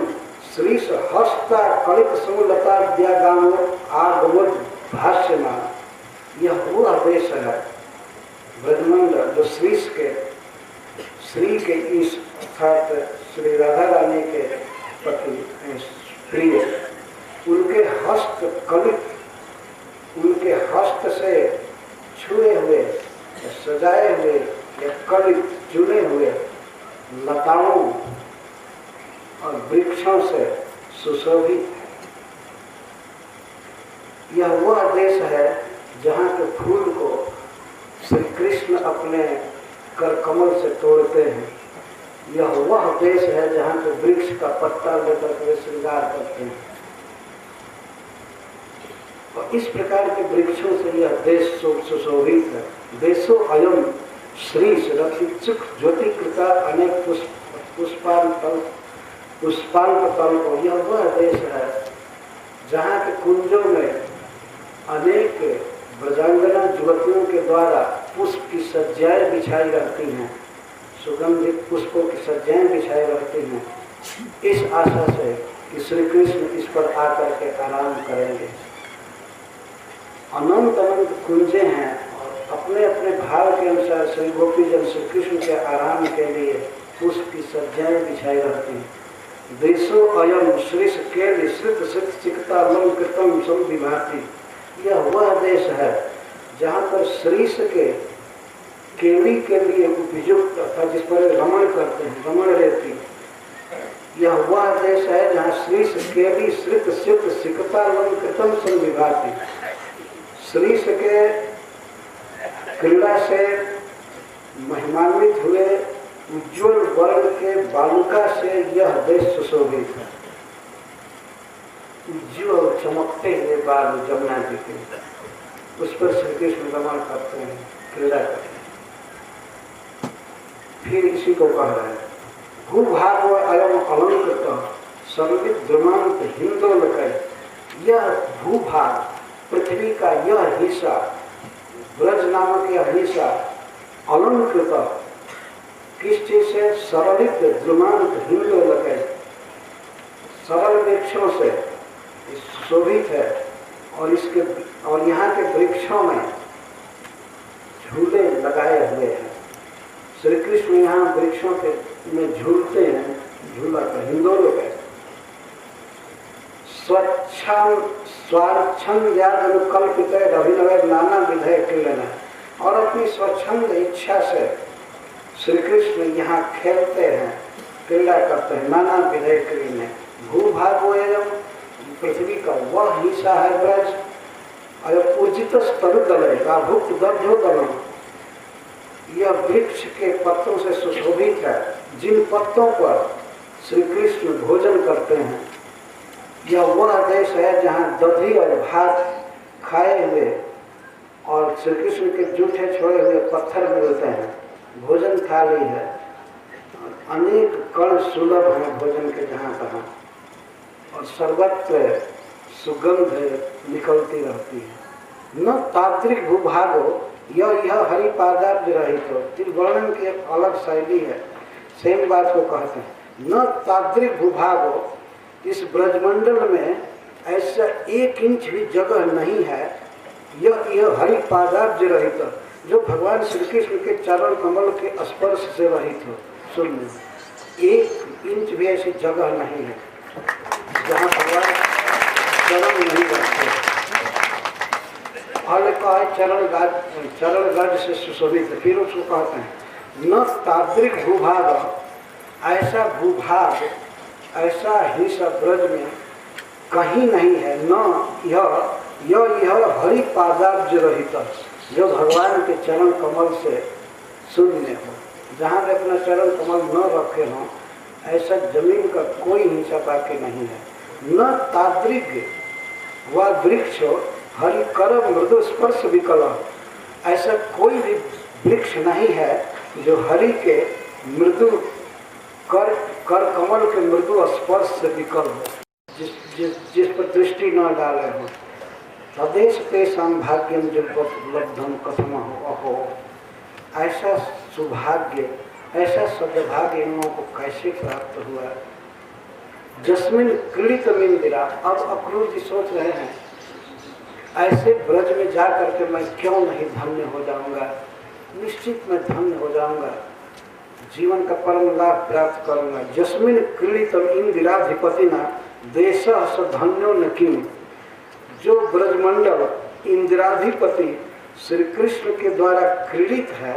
श्री हस्ता कलित सुलता द्यागामो आगमो भाष्यमान। यह वह देश है ब्रजमंडल जो श्री के इस अर्थात श्री राधा रानी के पति प्रिय, उनके हस्त कलित, उनके हस्त से छुए हुए, सजाए हुए या कलित चुने हुए लताओं और वृक्षों से सुशोभित है। यह वह देश है जहाँ के फूल को श्री कृष्ण अपने कर कमल से तोड़ते हैं। यह वह देश है जहाँ के वृक्ष का पत्ता लेकर के श्रृंगार करते हैं। और इस प्रकार के वृक्षों से यह देश सुशोभित है। देशो अयम श्री रतिचुक ज्योतिकृता अनेक पुष्पाल्पकल्प। यह वह देश है जहाँ के कुंजों में अनेक ब्रजांगना युवतियों के द्वारा पुष्प की सज्जाएं बिछाई रहती हैं, सुगंधित पुष्पों की सज्जाएं बिछाई रहती हैं, इस आशा से कि श्री कृष्ण इस पर आकर के आराम करेंगे। अनंत अनंत कुंजे हैं और अपने अपने भाव के अनुसार श्री गोपीजन श्री कृष्ण के आराम के लिए पुष्प की सज्जाएं बिछाई रहती हैं। देशो अयम श्रीष केली श्रित श्रित चिकता लम कृतम सब विभाति। यह वह देश है जहाँ पर श्रीष के केली के लिए उपयुक्त अर्थात जिस पर रमण करते हैं, रमण रहती। यह वह देश है जहाँ श्रीष केली श्रित श्रित चिकता लम कृतम सब विभाति। श्रीष के क्रीड़ा से महिमान्वित हुए उज्ज्वल वर्ण के बालुका से यह देश सुशोभित है। उज्ज्वल चमकते हुए बाल जमुना जी के, उस पर श्री कृष्ण रमण करते हैं, क्रीड़ा करते हैं। फिर इसी को कह रहे हैं भूभाग व अयम अलंकृत सर्वित द्रमांत हिंदोलक। यह भूभाग पृथ्वी का यह हिस्सा, ब्रज नामक यह हिस्सा अलंकृत किस चीज से? सरलित द्रुमांत हिंदोलक, सरल वृक्षों से शोभित है। और यहाँ के वृक्षों में झूले लगाए हुए हैं। श्री कृष्ण यहाँ वृक्षों के में झूलते हैं, झूला का हिंदोलोक है। स्वाच्छंद याद अनुकल्पित अभिनव नाना विधेय क्रीडन। और अपनी स्वच्छंद इच्छा से श्री कृष्ण यहाँ खेलते हैं, क्रीड़ा करते हैं, नाना विधेय क्रीडन। भूभागो एवं पृथ्वी का वह हिस्सा है ब्रज। और उर्जित स्तरुदल भुक्त दब्धो दलम। यह वृक्ष के पत्तों से सुशोभित है, जिन पत्तों पर श्री कृष्ण भोजन करते हैं। यह वह देश है जहाँ दधी और भात खाए हुए और श्री कृष्ण के जूठे छोड़े हुए पत्थर मिलते हैं। भोजन थाली है, अनेक कण सुलभ हैं भोजन के जहाँ तहाँ, और सर्वत्र सुगंध निकलती रहती है। न तात्रिक भूभागो यह हरिपादाब्ज रहित हो। त्रिवर्णन की एक अलग शैली है, सेम बात को कहते हैं। न तात्रिक भूभागो, इस ब्रजमंडल में ऐसा 1 इंच भी जगह नहीं है यह हरिपादाब्ज रहित, जो भगवान श्री कृष्ण के चरण कमल के स्पर्श से रहित हो। सुन, 1 इंच भी ऐसी जगह नहीं है जहाँ भगवान चरण नहीं रखते। और कहा है चरण गज से सुशोभित। फिर उसको कहते हैं न ताद्रिक भूभाग, ऐसा भूभाग, ऐसा हिस्सा ब्रज में कहीं नहीं है। न यह हरि पादाब्ज रहित, जो भगवान के चरण कमल से शून्य हो, जहाँ पे अपना चरण कमल न रखे हों, ऐसा जमीन का कोई हिस्सा बाकी नहीं है। न तादृग व वृक्ष हरि कर मृदु स्पर्श विकल, ऐसा कोई भी वृक्ष नहीं है जो हरि के मृदु कर कमल के मृदु स्पर्श से विकल हो, जिस पर दृष्टि न डाले हो। तदेश तेषां भाग्यम उपलब्धम कथम हो, ऐसा सौभाग्य, ऐसा सद्भाग्य इन लोगों को कैसे प्राप्त हुआ। जस्मिन क्रीड़ित इंदिरा, अब अक्रूर जी सोच रहे हैं ऐसे ब्रज में जा करके मैं क्यों नहीं धन्य हो जाऊंगा, निश्चित मैं धन्य हो जाऊंगा, जीवन का परम लाभ प्राप्त करूंगा। जस्मिन क्रीड़ित इंदिराधिपति न देश धन्यो न किम, जो ब्रजमंडल इंदिराधिपति श्री कृष्ण के द्वारा क्रीड़ित है,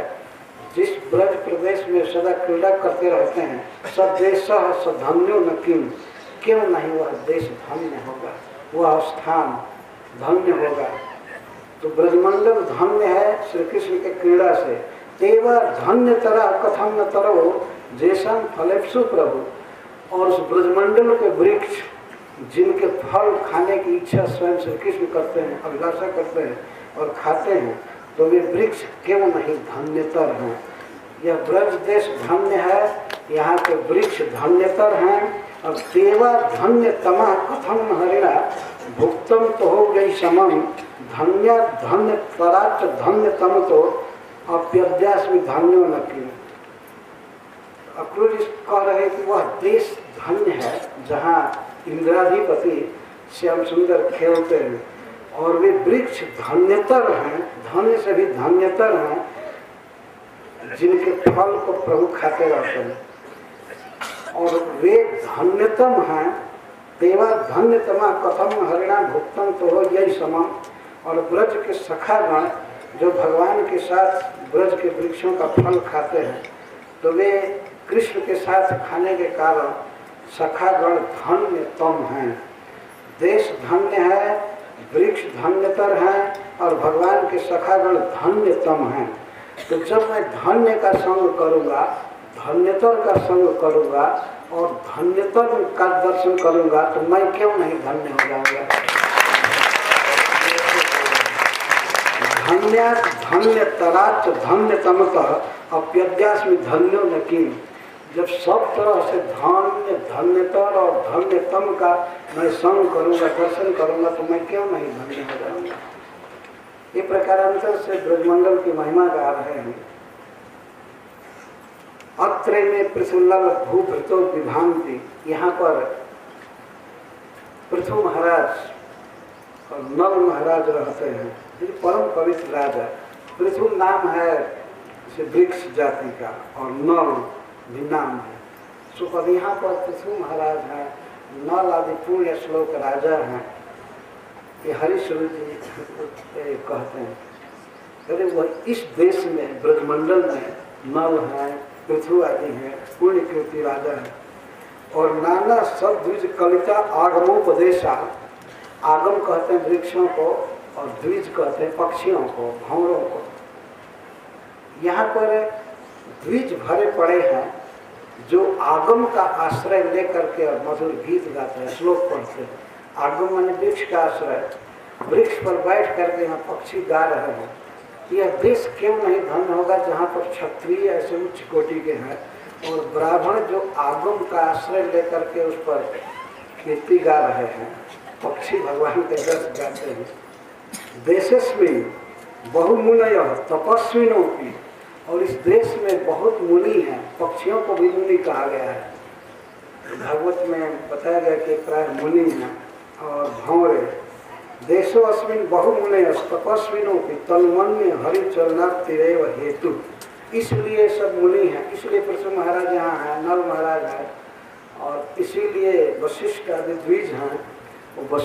जिस ब्रज प्रदेश में सदा क्रीड़ा करते रहते हैं, सदेश धन्यो न किम, क्यों नहीं वह देश धन्य होगा, वह स्थान धन्य होगा। तो ब्रजमंडल धन्य है श्री कृष्ण के क्रीड़ा से। तेवा धन्य तरह कथम न तरो जैसा फलेप्सु प्रभु, और उस ब्रजमंडल के वृक्ष जिनके फल खाने की इच्छा स्वयं श्री कृष्ण करते हैं, अभिलाषा करते हैं और खाते हैं, तो वे वृक्ष क्यों नहीं धन्यतर हैं। यह ब्रज देश धन्य है, यहाँ के वृक्ष धन्यतर हैं। और तेवा धन्य तमा कथम हरिणा भुक्तम तो हो गई समम, धन्य धन्य तराच धन्य तम तो अप्यध्यास में धन्यो न की। अक्रूर कह रहे कि वह देश धन्य है जहाँ इंद्राधिपति श्याम सुंदर खेलते हैं, और वे वृक्ष धन्यतर हैं, धन्य से भी धन्यतर हैं, जिनके फल को प्रभु खाते रहते हैं। और वे धन्यतम हैं। देवा धन्यतमा कथम हरिणा भुक्तम तो हो यही समम, और ब्रज के सखागण जो भगवान के साथ ब्रज के वृक्षों का फल खाते हैं, तो वे कृष्ण के साथ खाने के कारण सखागण धन्यतम हैं। देश धन्य है, वृक्ष धन्यतर हैं, और भगवान के सखागण धन्यतम हैं। तो जब मैं धन्य का संग करूँगा, धन्यतर का संग करूँगा और धन्यतर का दर्शन करूँगा, तो मैं क्यों नहीं धन्य हो जाऊँगा। धन्य धन्य तराच धन्य तमतः अप्यध्यास में धन्यो न की। जब सब तरह से धन्य धन्यतर और धन्यतम का मैं संग करूँगा, दर्शन करूँगा, तो मैं क्यों नहीं धन्य हो जाऊँगा। ये प्रकारांतर से ब्रजमंडल की महिमा गा रहे हैं। अत्रे में पृथुल्लल भूभृतो विभांति, यहाँ पर पृथु महाराज और नल महाराज रहते हैं, परम पवित्र राजा। पृथु नाम है वृक्ष जाति का और नल भी नाम है। सो अब यहाँ पर पृथु महाराज हैं, नल आदि पूर्ण श्लोक राजा हैं। ये हरिश्वर जी कहते हैं, अरे वह इस देश में ब्रजमंडल में नल हैं, पृथु आदि हैं, पूर्ण कीर्ति राजा है। और नाना सब द्विज कलिता आगमोपदेशा, आगम कहते हैं वृक्षों को और द्विज कहते हैं पक्षियों को, भंवरों को। यहाँ पर द्विज भरे पड़े हैं जो आगम का आश्रय लेकर के और मधुर गीत गाते हैं, श्लोक पढ़ते हैं। आगम माने वृक्ष का आश्रय, वृक्ष पर बैठ करके यहाँ पक्षी गा रहे हैं। यह देश क्यों नहीं धन्य होगा जहाँ पर क्षत्रिय ऐसे उच्च कोटि के हैं और ब्राह्मण जो आगम का आश्रय लेकर के उस पर कीर्ति गा रहे हैं, पक्षी भगवान के रस गाते हैं। देशस्मिन बहुमुनय तपस्विनों की, और इस देश में बहुत मुनि हैं, पक्षियों को भी मुनि कहा गया है। भागवत में बताया गया कि प्राय मुनि हैं और भंवरे। देशो अस्मिन बहुमुनय तपस्विनों की तन्मन्य हरिचरणार्तिरेव हेतु, इसलिए सब मुनि हैं, इसलिए पृथु महाराज यहाँ हैं, नल महाराज हैं, और इसीलिए वशिष्ठ आदि द्विज हैं। वो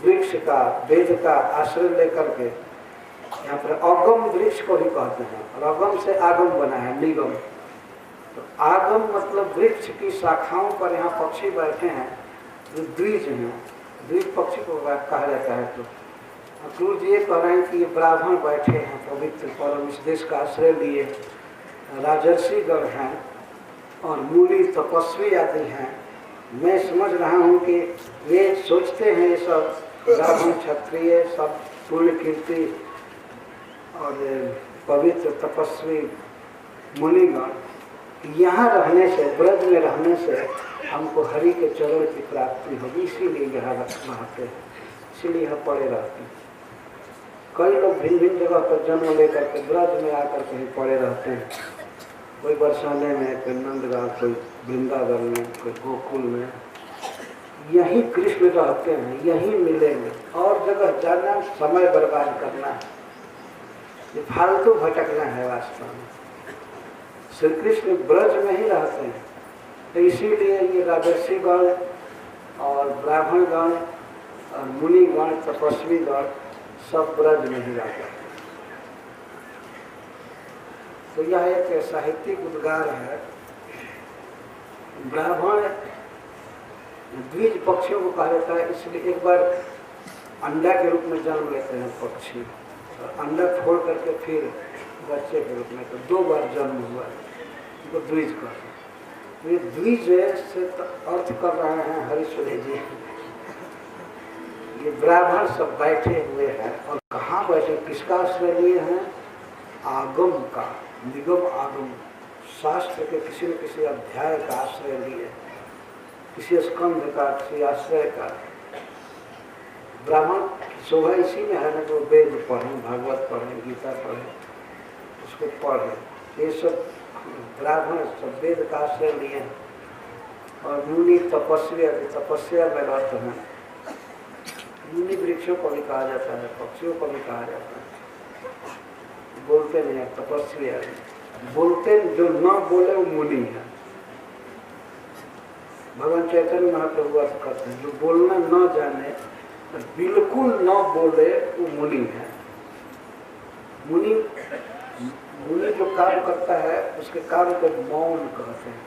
वृक्ष का, वेद का आश्रय लेकर के यहाँ पर अगम वृक्ष को ही कहते हैं, और अगम से आगम बना है, निगम। तो आगम मतलब वृक्ष की शाखाओं पर यहाँ पक्षी बैठे हैं जो द्विज हैं, द्विज पक्षी को कहा जाता है। तो क्रूर जी ये कह रहे हैं कि ये ब्राह्मण बैठे हैं पवित्र परम, इस देश का आश्रय लिए, राजर्षिगण हैं और मुनि तपस्वी आदि हैं। मैं समझ रहा हूँ कि वे सोचते हैं ये सब ब्राह्मण क्षत्रिय सब पुण्य कीर्ति और पवित्र तपस्वी मुनिगण, यहाँ रहने से, ब्रज में रहने से हमको हरि के चरण की प्राप्ति होगी, इसीलिए यहाँ रहते हैं, इसीलिए यहाँ पड़े रहते हैं। कई लोग भिन्न भिन्न जगह पर जन्म लेकर के ब्रज में आकर कहीं पड़े रहते हैं, कोई बरसाने में, कोई नंदगांव, कोई वृंदावन में, कोई गोकुल में। यहीं कृष्ण रहते हैं, यहीं मिलेंगे, और जगह जाना समय बर्बाद करना है, ये फालतू भटकना है वास्तव में। श्री कृष्ण ब्रज में ही रहते हैं, तो इसीलिए ये राजर्षिगण और ब्राह्मणगण और मुनिगण तपस्वीगण सब ब्रज में ही रहते हैं। तो यह एक साहित्यिक उद्गार है। ब्राह्मण द्विज पक्षियों को कहा जाता है, इसलिए एक बार अंडा के रूप में जन्म लेते हैं पक्षी, और अंडा फोड़ करके फिर बच्चे के रूप में, तो 2 बार जन्म हुआ है, तो द्विज कहते हैं। ये द्विज से अर्थ कर रहे हैं हरीश्वरी जी, ये ब्राह्मण सब बैठे हुए हैं, और कहाँ बैठे, किसका आश्रय लिए हैं? आगम का, निगम आगम, शास्त्र के किसी न किसी अध्याय का आश्रय लिए, किसी स्कंध का, किसी आश्रय का। ब्राह्मण शोभा इसी में है ना, जो वेद पढ़ें, भागवत पढ़ें, गीता पढ़ें, उसको पढ़ें। ये सब ब्राह्मण सब वेद का आश्रय लिए हैं, और मुनि तपस्वी तपस्या में रहते हैं। मुनि वृक्षों को भी कहा जाता है, पक्षियों को भी कहा जाता है, बोलते नहीं है, तपस्वी है। बोलते जो न बोले वो मुनि है। भगवान चैतन्य महाप्रभु अर्थ करते हैं, जो बोलना न जाने, बिल्कुल न बोले वो मुनि है। मुनि जो कार्य करता है उसके कार्य को मौन कहते हैं।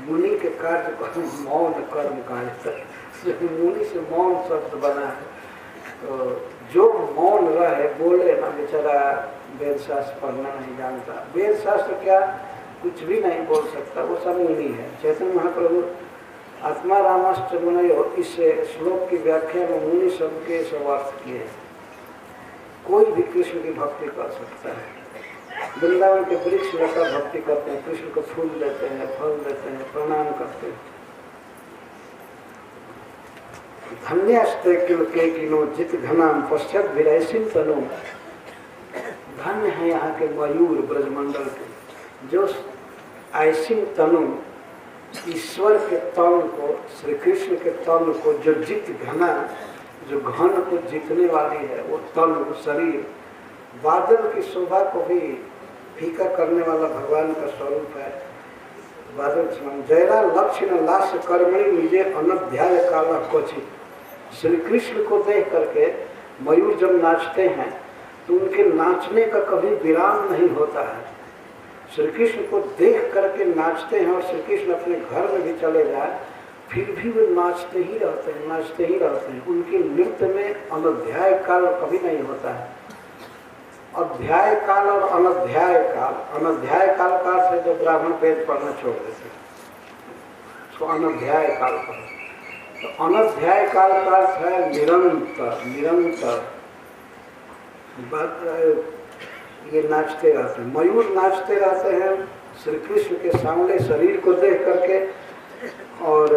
मुनि के कार्य को मौन कर्म कहा जाता है। मुनि से मौन शब्द बना है। तो जो मौन रहे, बोले ना, बेचारा वेद शास्त्र पढ़ना नहीं जानता, वेद शास्त्र क्या कुछ भी नहीं बोल सकता, वो सब मुनि है। चैतन्य महाप्रभु आत्मा रामाष्टमनयो इस श्लोक की व्याख्या में मुनि शब्द के सब अर्थ किए। कोई भी कृष्ण की भक्ति कर सकता है। वृंदावन के वृक्ष लता भक्ति करते हैं, कृष्ण को फूल देते हैं, फल देते हैं, प्रणाम करते हैं। धन्यस्ते किल के किनो जित घनाम पश्चात विरैसिन तनु। धन्य है यहाँ के मयूर ब्रजमंडल के, जो ऐसिन तनु, ईश्वर के तन को, श्री कृष्ण के तन को, जो जित घना, जो घन को जीतने वाली है, वो तन, वो शरीर, बादल की शोभा को भी फीका करने वाला भगवान का स्वरूप है। बादल जयरा लक्ष्य न लाश कर्मणि निजे अनध्याय काला क्वचित। श्री कृष्ण को देख करके मयूर जब नाचते हैं तो उनके नाचने का कभी विराम नहीं होता है। श्री कृष्ण को देख करके नाचते हैं, और श्री कृष्ण अपने घर में भी चले जाए फिर भी वे नाचते ही रहते हैं, नाचते ही रहते हैं। उनके नृत्य में अनध्याय काल कभी नहीं होता है। अध्याय काल और अनध्याय काल, अनध्याय काल का अर्थ है जब ब्राह्मण वेद पढ़ना छोड़ देते हैं, उसको अनध्याय काल कहते हैं। तो अनध्याय काल का अर्थ है निरंतर, निरंतर ये नाचते रहते हैं। मयूर नाचते रहते हैं श्री कृष्ण के सामने शरीर को देख करके। और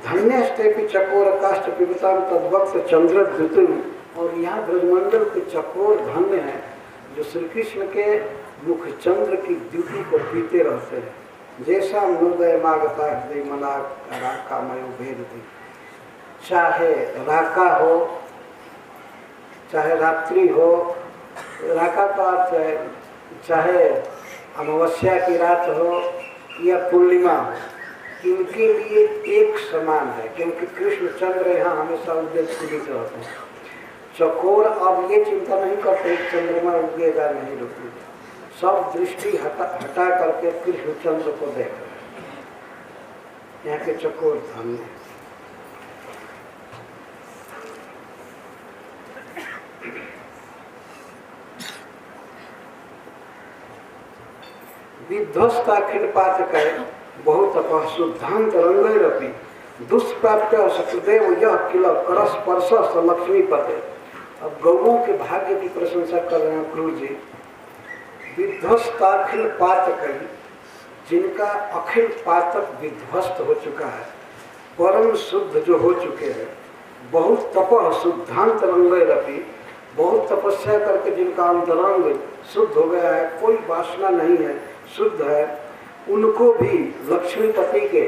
धन्यस्ते की चकोर काष्ठ पिबताम तद्वक्त चंद्र द्युतिम। और यहाँ ब्रजमंडल के चकोर धन्य हैं जो श्री कृष्ण के मुख चंद्र की द्युति को पीते रहते हैं। जैसा मृदय मागता हृदय मना राका मयो भेद दी। चाहे राका हो, चाहे रात्रि हो, राका का अर्थ है चाहे अमावस्या की रात हो या पूर्णिमा हो, इनके लिए एक समान है, क्योंकि कृष्ण चंद्र यहाँ हमेशा उद्देश्य रहते हैं। चकोर अब ये चिंता नहीं करते चंद्रमा उगेगा नहीं रुकेगा, सब दृष्टि हटा करके कृष्ण चंद्र को देख रहे। यहाँ के चकोर धन्य। विध्वस्त अखिल पातकय बहुत तपः शुद्धांत रंगैरपि दुष्प्राप्य सकृदेव यह किल करस्पर्श स लक्ष्मी पते। अब गौओं के भाग्य की प्रशंसा कर रहे हैं गुरु जी। विध्वस्ताखिल पातक, जिनका अखिल पातक विध्वस्त हो चुका है, परम शुद्ध जो हो चुके हैं, बहुत तपः शुद्धांत रंगैरपि, बहुत तपस्या करके जिनका अंतरंग शुद्ध हो गया है, कोई वासना नहीं है, शुद्ध है, उनको भी लक्ष्मीपति के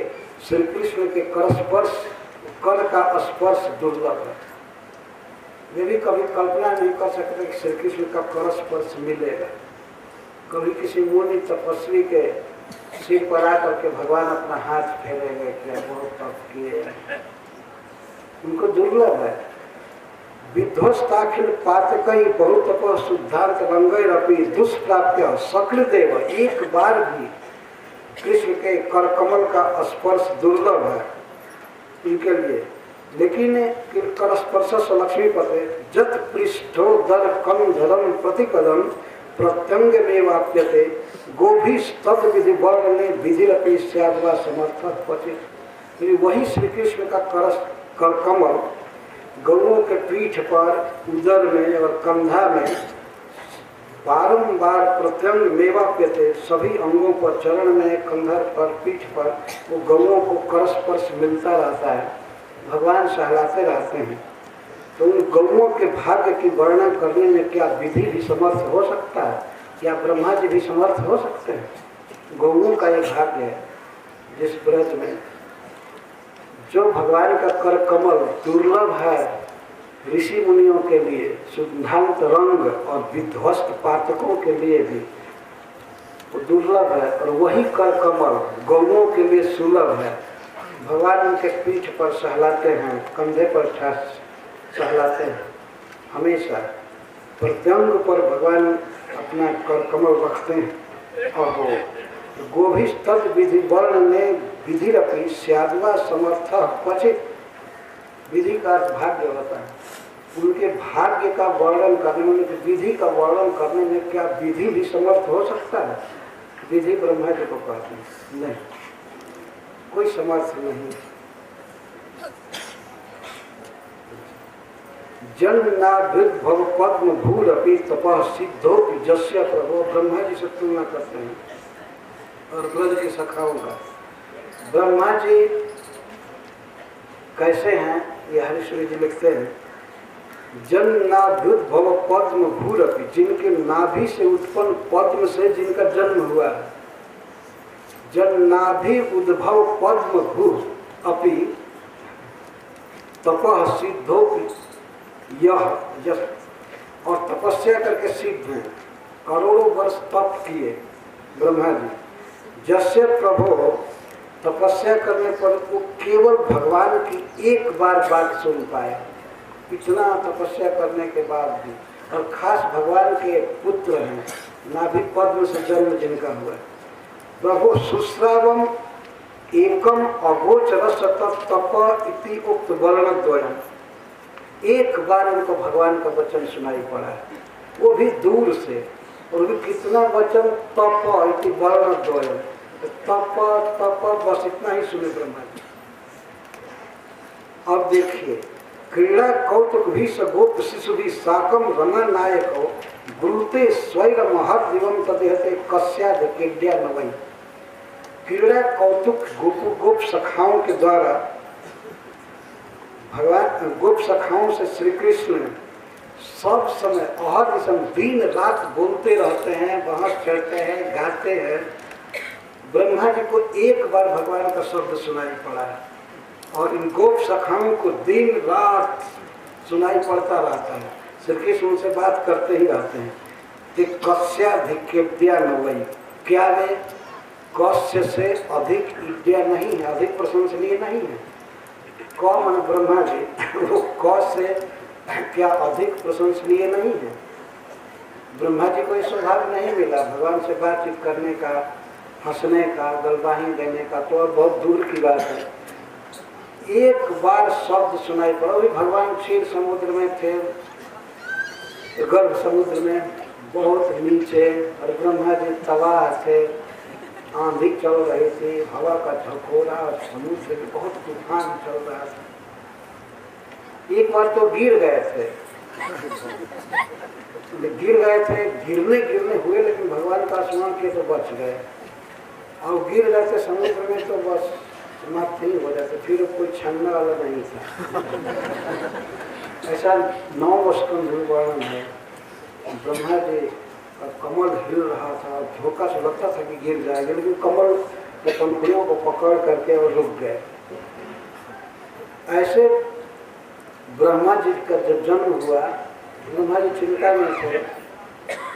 श्री कृष्ण के कर का स्पर्श दुर्लभ है। वे भी कभी कल्पना नहीं कर सकते कि श्री कृष्ण का कर स्पर्श मिलेगा। कभी किसी मुनि तपस्वी के सिर पर आकर के भगवान अपना हाथ फेरेंगे, क्या बहुत तप किए, उनको दुर्लभ है। विध्वस्ताखिल पातकई बहुत तप शुद्धांत रंगैरपि दुष्प्राप्य सकृदेव, एक बार भी कृष्ण के कर कमल का स्पर्श दुर्लभ है इनके लिए। लेकिन कर स्पर्श लक्ष्मी पते जत पृष्ठो दर कम धरम प्रतिपदम प्रत्यंग में वाप्यते गोभी तद विधि वर्ण में विधिरपि स्याद्वा समर्थ पचित। वही श्री कृष्ण का कर कमल गौओं के पीठ पर, उदर में और कंधा में बारंबार प्रत्यंग मेवाप्यते, सभी अंगों पर, चरण में, कंधर पर, पीठ पर वो गौओं को कर स्पर्श मिलता रहता है, भगवान सहलाते रहते हैं। तो उन गौओं के भाग्य की वर्णन करने में क्या विधि भी समर्थ हो सकता है? क्या ब्रह्मा जी भी समर्थ हो सकते हैं? गौओं का ये भाग्य है जिस ब्रज में जो भगवान का कर कमल दुर्लभ है ऋषि मुनियों के लिए, शुद्धांत रंग और विध्वस्त पातकों के लिए भी वो दुर्लभ है, और वही कर कमल गौओं के लिए सुलभ है। भगवान उनके पीठ पर सहलाते हैं, कंधे पर सहलाते हैं, हमेशा प्रत्यंग पर भगवान अपना कर कमल रखते हैं। और वो गोभी तद विधि वर्ण में विधिरपि स्याद्वा समर्थ क्वचित, विधि का भाग्य होता है। उनके भाग्य का वर्णन करने में, विधि का वर्णन करने में क्या विधि भी समर्थ हो सकता है? विधि ब्रह्मा जी को कहते हैं, नहीं, कोई समर्थ नहीं। जन्नाभिर्भव पद्म भूरपि तपः सिद्धो जस्य प्रभो, ब्रह्मा जी से तुलना करते हैं और ब्रज के सखाओं का। ब्रह्मा जी कैसे हैं ये हरीश्वरी जी लिखते हैं, जन्नाभ्युद्भव पद्म भूरपि, जिनके नाभि से उत्पन्न पद्म से जिनका जन्म हुआ है, जन्नाभि उद्भव पद्म भू अपि तपः सिद्धो यह, और तपस्या करके सिद्ध हैं, करोड़ों वर्ष तप किए ब्रह्मा जी। जस्य प्रभो, तपस्या करने पर वो केवल भगवान की एक बार बात सुन पाए, इतना तपस्या करने के बाद भी, और खास भगवान के पुत्र हैं, नाभि पद्म से जन्म जिनका हुआ। प्रभु सुश्रावम एकम अगोचर तप इति उक्त वर्णद्वयम्, एक बार उनको भगवान का वचन सुनाई पड़ा है, वो भी दूर से, और भी कितना वचन, तप इति वर्णद्वयम्, तप तप, बस इतना ही सुने ब्रह्मा जी। अब देखिए, क्रीड़ा कौतुक भी सगोप शिशु भी साकम रमा नायको गुरुते स्वैर महर दिवम तदेहते कस्याद केड्या नवई। क्रीड़ा कौतुक गोप सखाओं के द्वारा, भगवान गोप सखाओं से श्री कृष्ण सब समय अहर निशम दिन रात बोलते रहते हैं, बहस करते हैं, गाते हैं। ब्रह्मा जी को एक बार भगवान का शब्द सुनाई पड़ा है, और इन गोप सखाओं को दिन रात सुनाई पड़ता रहता है। श्री कृष्ण उनसे बात करते ही रहते हैं कि कस्याधिक्यद्या नवई, क्या वे कस्य से अधिक विद्या नहीं है, अधिक प्रशंसनीय नहीं है। कौन ब्रह्मा जी, वो कौश से क्या अधिक प्रशंसनीय नहीं है। ब्रह्मा जी को ये स्वभाव नहीं मिला भगवान से बातचीत करने का, हंसने का, गलबाही देने का, तो और बहुत दूर की बात है। एक बार शब्द सुनाई पड़ा, भी भगवान क्षीर समुद्र में थे, गर्भ समुद्र में बहुत नीचे, और ब्रह्मा जी तबाह थे, आंधी चल रही थी, हवा का झकोरा, समुद्र में बहुत तूफान चल रहा था। एक बार तो गिर गए थे, गिरने हुए, लेकिन भगवान का स्मरण किए तो बच गए। और गिर गए थे समुद्र में तो बस समाप्त नहीं हो जाते, फिर कोई छानने वाला नहीं था। ऐसा 9 स्कंध में वर्णन है। ब्रह्मा जी का कमल हिल रहा था, झोंका से लगता था कि गिर जाएगा, लेकिन कमल के पंखुड़ियों को पकड़ करके और रुक गए। ऐसे ब्रह्मा जी का जब जन्म हुआ, ब्रह्मा जी चिंता में थे,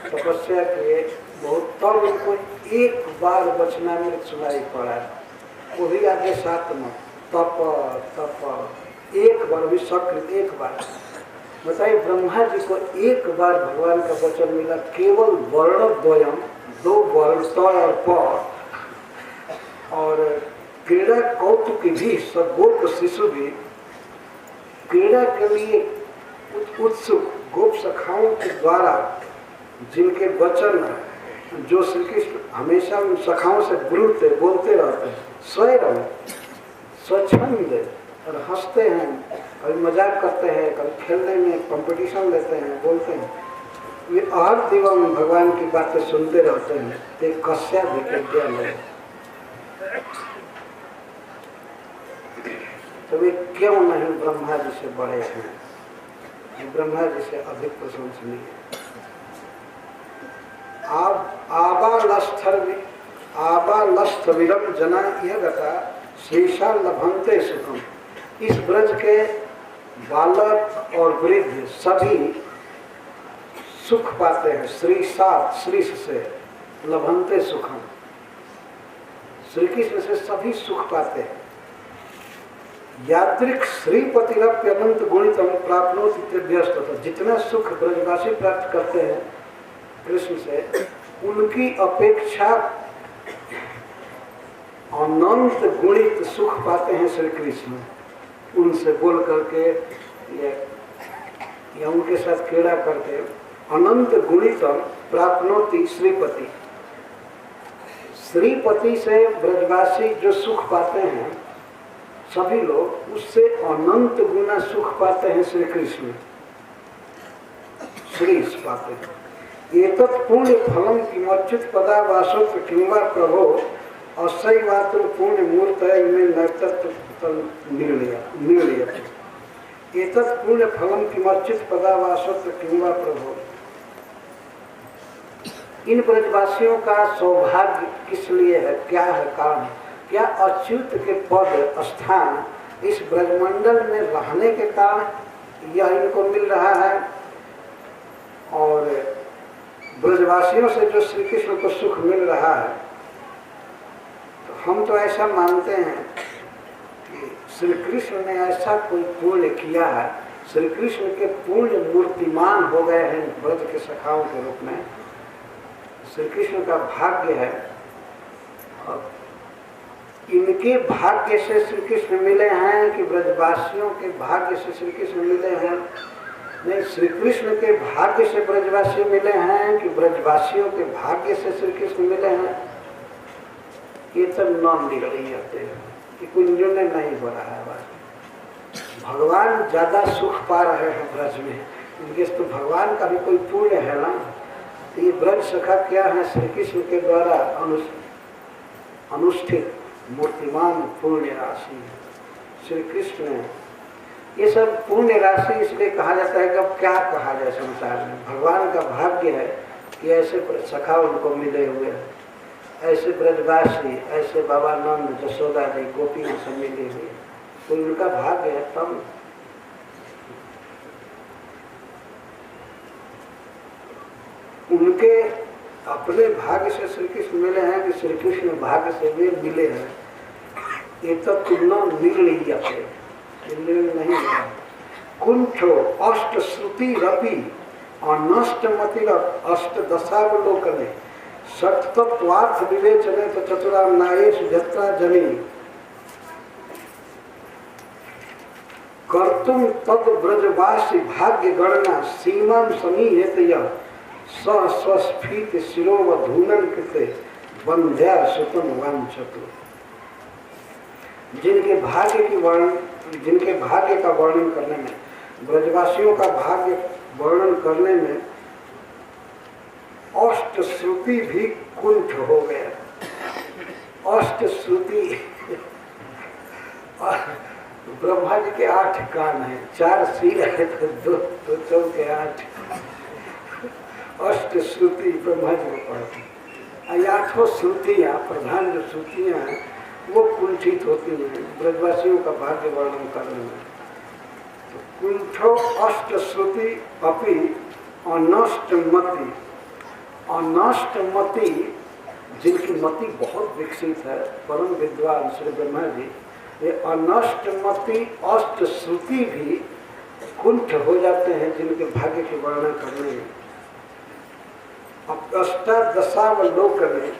तपस्या किए बहुत, तब उनको एक बार वचनामृत सुनाई पड़ा, वो भी आगे 7 मत तप एक बार भी सकृत, एक बार। बताइए, ब्रह्मा जी को एक बार भगवान का वचन मिला, केवल वर्ण द्वयम, 2 वर्ण त और प, और क्रीड़ा कौतुक भी गोप शिशु भी, क्रीड़ा के लिए उत्सुक गोप सखाओं के द्वारा जिनके वचन जो श्री कृष्ण हमेशा उन सखाओं से बोलते रहते हैं, स्वयं स्वच्छंद और हंसते हैं, कभी मजाक करते हैं, कभी खेलने में कंपटीशन लेते हैं, बोलते हैं, वे हर दिवस में भगवान की बातें सुनते रहते हैं। ते कस्या विज्ञान है, तो वे क्यों नहीं ब्रह्मा जी से बड़े हैं, ब्रह्मा जी से अधिक प्रशंसनीय है। आबालस्थविरम जना यह गता शेषा लभंते सुखम। इस ब्रज के बालक और वृद्ध सभी सुख पाते हैं, श्रीश से लभंते सुखम, श्री कृष्ण से सभी सुख पाते हैं। यात्रिक श्रीपतिरप्यनंत गुणितम प्राप्नोति व्यस्त, जितना सुख ब्रजवासी प्राप्त करते हैं कृष्ण से, उनकी अपेक्षा अनंत गुणित सुख पाते हैं श्री कृष्ण। उनसे बोल करके या उनके साथ क्रीड़ा करके अनंत गुणितम प्राप्नोति श्रीपति। श्रीपति से ब्रजवासी जो सुख पाते हैं सभी लोग, उससे अनंत गुना सुख पाते हैं श्री कृष्ण, श्रीश पाते हैं। एतत् पुण्य फलम किमच्युत पदावासोत्र किंवा प्रभो असैवात्र पुण्य मूर्त में नैतत्व निर्णय। एतत् पुण्य फलम किमच्युत पदावासोत्र किंवा प्रभो। इन ब्रजवासियों का सौभाग्य किस लिए है, क्या है कारण, क्या अच्युत के पद स्थान इस ब्रजमंडल में रहने के कारण यह इनको मिल रहा है, और ब्रजवासियों से जो श्री कृष्ण को सुख मिल रहा है। तो हम तो ऐसा मानते हैं कि श्री कृष्ण ने ऐसा कोई पुण्य किया है, श्री कृष्ण के पुण्य मूर्तिमान हो गए हैं ब्रज के सखाओं के रूप में। श्री कृष्ण का भाग्य है, और इनके भाग्य से श्री कृष्ण मिले हैं कि ब्रजवासियों के भाग्य से श्री कृष्ण मिले हैं? नहीं, श्री कृष्ण के भाग्य से ब्रजवासी मिले हैं कि ब्रजवासियों के भाग्य से श्री कृष्ण मिले हैं? ये तो नाम निर्णय होते हैं कि कोई निर्णय नहीं हो रहा है। भगवान ज्यादा सुख पा रहे हैं ब्रज में, इनके तो भगवान का भी कोई पुण्य है ना। तो ये ब्रज सखा क्या है, श्री कृष्ण के द्वारा अनुष्ठित मूर्तिमान पुण्य राशि श्री कृष्ण। ये सब पुण्य राशि इसलिए कहा जाता है कि अब क्या कहा जाए संसार में, भगवान का भाग्य है कि ऐसे सखा उनको मिले हुए हैं, ऐसे ब्रजवासी, ऐसे बाबा नंद, जसोदा जी, गोपियों से मिले हुए, तो उनका भाग्य है। तब उनके अपने भाग्य से श्री कृष्ण मिले हैं कि श्री कृष्ण भाग्य से वे मिले हैं। ये तो तुलना निर्णय नहीं है। कुंठो अष्ट श्रुति रपि अनष्ट मतिर अष्ट दशावलोकने सत्तत्वार्थ विवेचने तो चतुराम नायेश जत्रा जनी कर्तुम तद ब्रजवासी भाग्य गणना सीमा समीहेत यह स्वस्फीत शिरोवधूनन कृते वंध्या सुतम वांछतु। जिनके भाग्य का वर्णन करने में, ब्रजवासियों का भाग्य वर्णन करने में अष्ट श्रुति भी कुंठ हो गया। अष्ट श्रुति ब्रह्मा जी के 8 कान हैं, 4 सिर है तो 2 चौके 8। अष्ट श्रुति ब्रह्मा जी को पढ़ती। 8 श्रुतियाँ, प्रधान जो श्रुतियाँ हैं वो कुंठित होती हैं ब्रजवासियों का भाग्य वर्णन करने में। तो कुंठो अष्ट श्रुति अपि अनष्टमति। अनष्टमति जिनकी मति बहुत विकसित है, परम विद्वान श्री ब्रह्मा जी, ये अनष्टमति अष्ट श्रुति भी कुंठ हो जाते हैं जिनके भाग्य के वर्णन करने में। अब अष्टादशावलोकन में,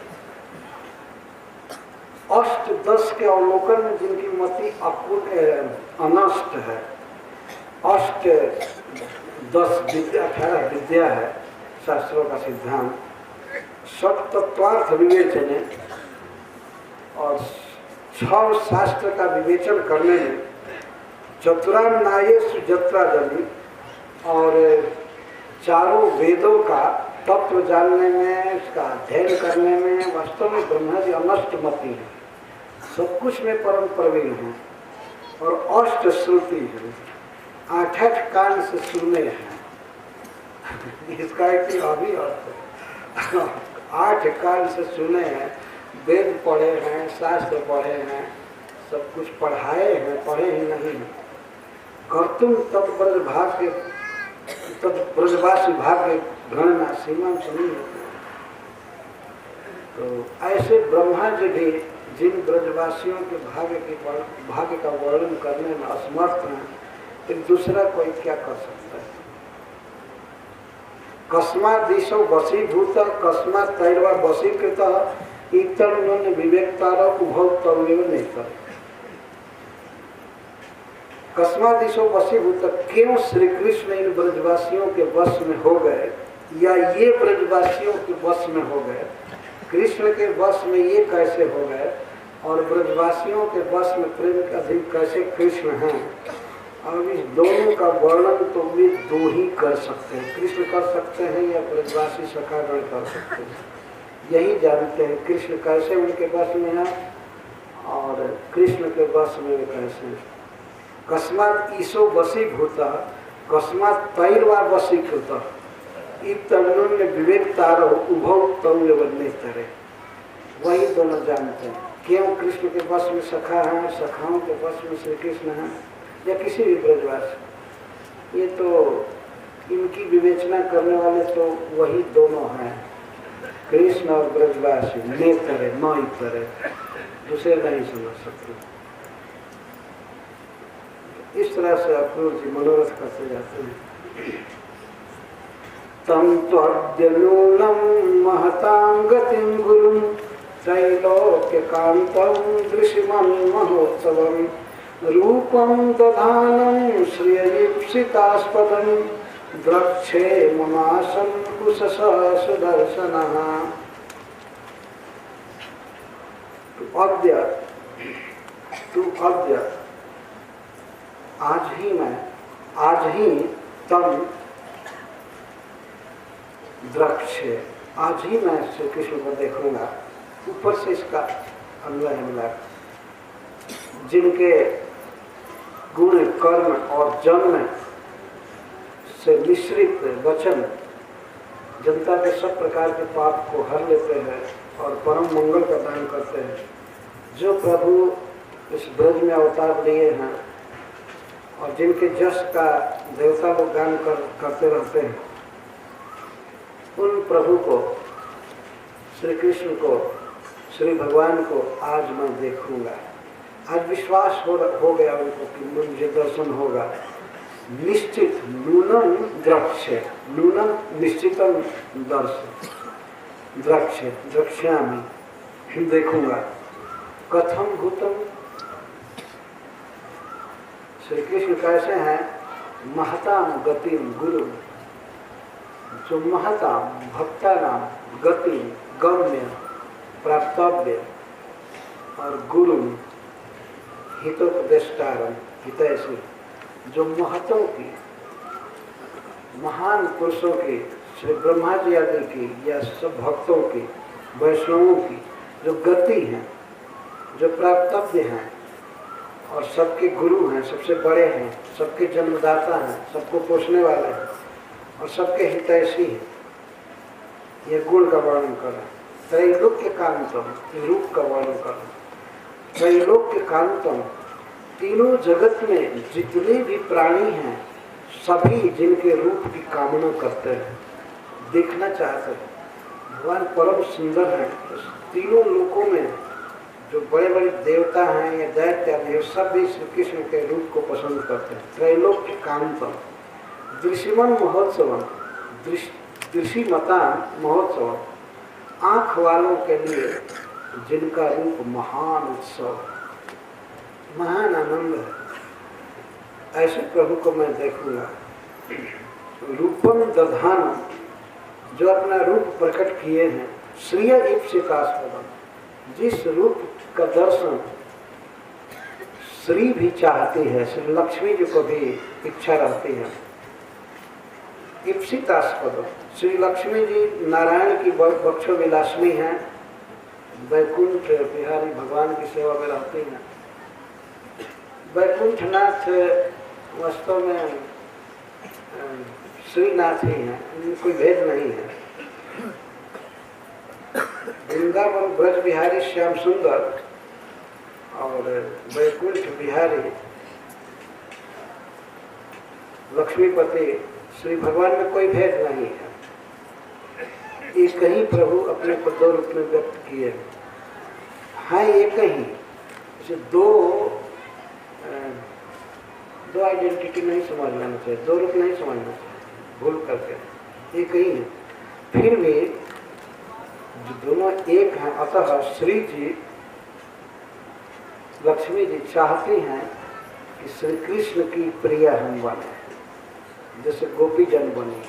8-10 के अवलोकन में जिनकी मति अनष्ट है, 8-10 विद्या, 18 विद्या है शास्त्रों का सिद्धांत। सप्तत्वार्थ विवेचन और 6 शास्त्र का विवेचन करने में, चतुरान्यायेषु जत्राजलि और 4 वेदों का तत्व जानने में, उसका अध्ययन करने में वास्तव में ब्रह्मा जी अनष्टमति है, सब कुछ में परम प्रवीण है। और अष्ट श्रुति है, 8 कान से सुने हैं। इसका एक अभी अर्थ है, 8 कान से सुने हैं, वेद पढ़े हैं, शास्त्र पढ़े हैं, सब कुछ पढ़ाए हैं, पढ़े ही नहीं। कर्तुम तब ब्रजवासी भाग्य गणना सीमा से नहीं होती। तो ऐसे ब्रह्मा जी भी जिन ब्रजवासियों के भाग्य का वर्णन करने में असमर्थ हैं, फिर दूसरा कोई क्या कर सकता है। कस्मात् दिशो वशीभूत कस्मात् तैर्वा वशीकृत इतने विवेकतार उभव तव्य नेतर। कस्मात् दिशो वशीभूत, क्यों श्री कृष्ण इन ब्रजवासियों के वश में हो गए, या ये ब्रजवासियों के वश में हो गए। कृष्ण के वश में ये कैसे हो गए और ब्रजवासियों के वश में प्रेम के अधीन कैसे कृष्ण हैं। अब इस दोनों का वर्णन तो वे 2 ही कर सकते हैं, कृष्ण कर सकते हैं या ब्रजवासी सखागण कर सकते हैं। यही जानते हैं कृष्ण कैसे उनके वश में है और कृष्ण के वश में वे कैसे हैं। कस्मात् ईशो वशीभूत कस्मात् तैर्वा वशीकृत इतन्योन्य विवेकतारो उभौ तव्य तरे। वही दोनों जानते हैं क्यों कृष्ण के वश में सखा हैं, सखाओं के वश में श्री कृष्ण हैं या किसी भी ब्रजवासी। ये तो इनकी विवेचना करने वाले तो वही दोनों हैं, कृष्ण और ब्रजवासी। नेतरे नई तरह दूसरे नहीं समझ सकते। इस तरह से अक्रूर जी मनोरथ करते जाते हैं। तम त्वद्य नूनं महतां गतिं गुरुं त्रैलोक्यकान्तं दृश्यमं महोत्सवं रूपं दधानं श्रिययीप्सितास्पदं द्रक्षे ममासं कुशस सुदर्शनः। तू अद्य आज ही तम द्रक्षे, आज ही मैं श्री कृष्ण को देखूंगा। ऊपर से इसका अन्वय मिला, जिनके गुण कर्म और जन्म से मिश्रित वचन जनता के सब प्रकार के पाप को हर लेते हैं और परम मंगल का दान करते हैं। जो प्रभु इस ब्रज में अवतार लिए हैं और जिनके जश का देवता लोग गान करते रहते हैं, उन प्रभु को, श्री कृष्ण को, श्री भगवान को आज मैं देखूंगा। आज विश्वास हो गया उनको कि मुझे दर्शन होगा। निश्चित नूनम द्रक्ष्य, नूनम निश्चितम दर्शन, द्रक्ष्य द्रक्ष्यामि देखूंगा। कथम भूतम, श्री कृष्ण कैसे हैं? महताम गतिम गुरु, जो महताम भक्ता नाम गति गम्य प्राप्तव्य और गुरु हितोपदेष्टारम हितैषी, जो महतों की, महान पुरुषों की, श्री ब्रह्मा जी आदि की या सब भक्तों की, वैष्णवों की जो गति है, जो प्राप्तव्य हैं और सबके गुरु हैं, सबसे बड़े हैं, सबके जन्मदाता हैं, सबको पोषने वाले हैं और सबके हितैषी हैं, यह गुण का वर्णन करें। त्रैलोक्य कांतम, रूप का वर्णन करें। त्रैलोक्य कांतम, तीनों जगत में जितने भी प्राणी हैं सभी जिनके रूप की कामना करते हैं, देखना चाहते हैं, भगवान परम सुंदर है। तीनों लोकों में जो बड़े बड़े देवता हैं या दैत्य हैं, सब भी श्री कृष्ण के रूप को पसंद करते हैं। त्रैलोक्य कांतम, दृश्यमान महोत्सव, दृश्यमता महोत्सव, आँख वालों के लिए जिनका रूप महान उत्सव, महान आनंद है, ऐसे प्रभु को मैं देखूंगा। रूपम दधान, जो अपना रूप प्रकट किए हैं, श्रिय ईप्सितास्पदम, जिस रूप का दर्शन श्री भी चाहती है, श्री लक्ष्मी जी को भी इच्छा रहती है। ईप्सितास्पदम, श्री लक्ष्मी जी नारायण की बक्षो विलासनी है, वैकुंठ बिहारी भगवान की सेवा में रहती हैं। वैकुंठनाथ वास्तव में श्रीनाथ ही हैं, इनमें कोई भेद नहीं है। वृंदावन ब्रज बिहारी श्याम सुंदर और वैकुंठ बिहारी लक्ष्मीपति श्री भगवान में कोई भेद नहीं है। एक ही प्रभु अपने को दो रूप में व्यक्त किए हैं, एक ही। इसे दो आइडेंटिटी नहीं समझ लेना चाहिए, दो रूप नहीं समझना चाहिए, भूल करके एक ही है। फिर भी जो दोनों एक हैं, अतः श्री जी लक्ष्मी जी चाहती हैं कि श्री कृष्ण की प्रिय हम बने, जैसे गोपी जन बनी।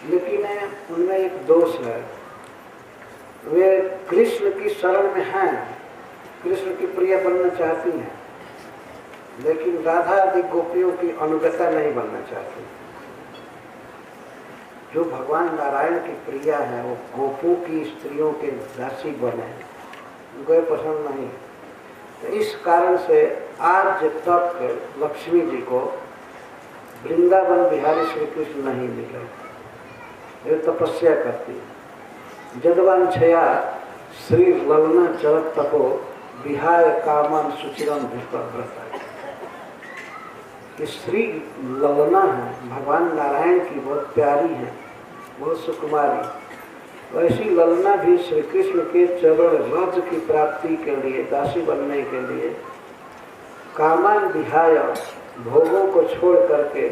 लेकिन उनमें एक दोष है, वे कृष्ण की शरण में हैं, कृष्ण की प्रिय बनना चाहती हैं, लेकिन राधा आदि गोपियों की अनुगता नहीं बनना चाहती। जो भगवान नारायण की प्रिया है वो गोपों की स्त्रियों के दासी बने, उनको पसंद नहीं। तो इस कारण से आज तक लक्ष्मी जी को वृंदावन बिहारी श्री कृष्ण नहीं मिले। वे तपस्या करती, जदवांछया श्री ललना चरत तपो विहाय कामन सुचिरम व्रता। श्री ललना है, भगवान नारायण की बहुत प्यारी है, बहुत सुकुमारी। वैसी ललना भी श्री कृष्ण के चरण रज की प्राप्ति के लिए, दासी बनने के लिए कामान विहाय, भोगों को छोड़ करके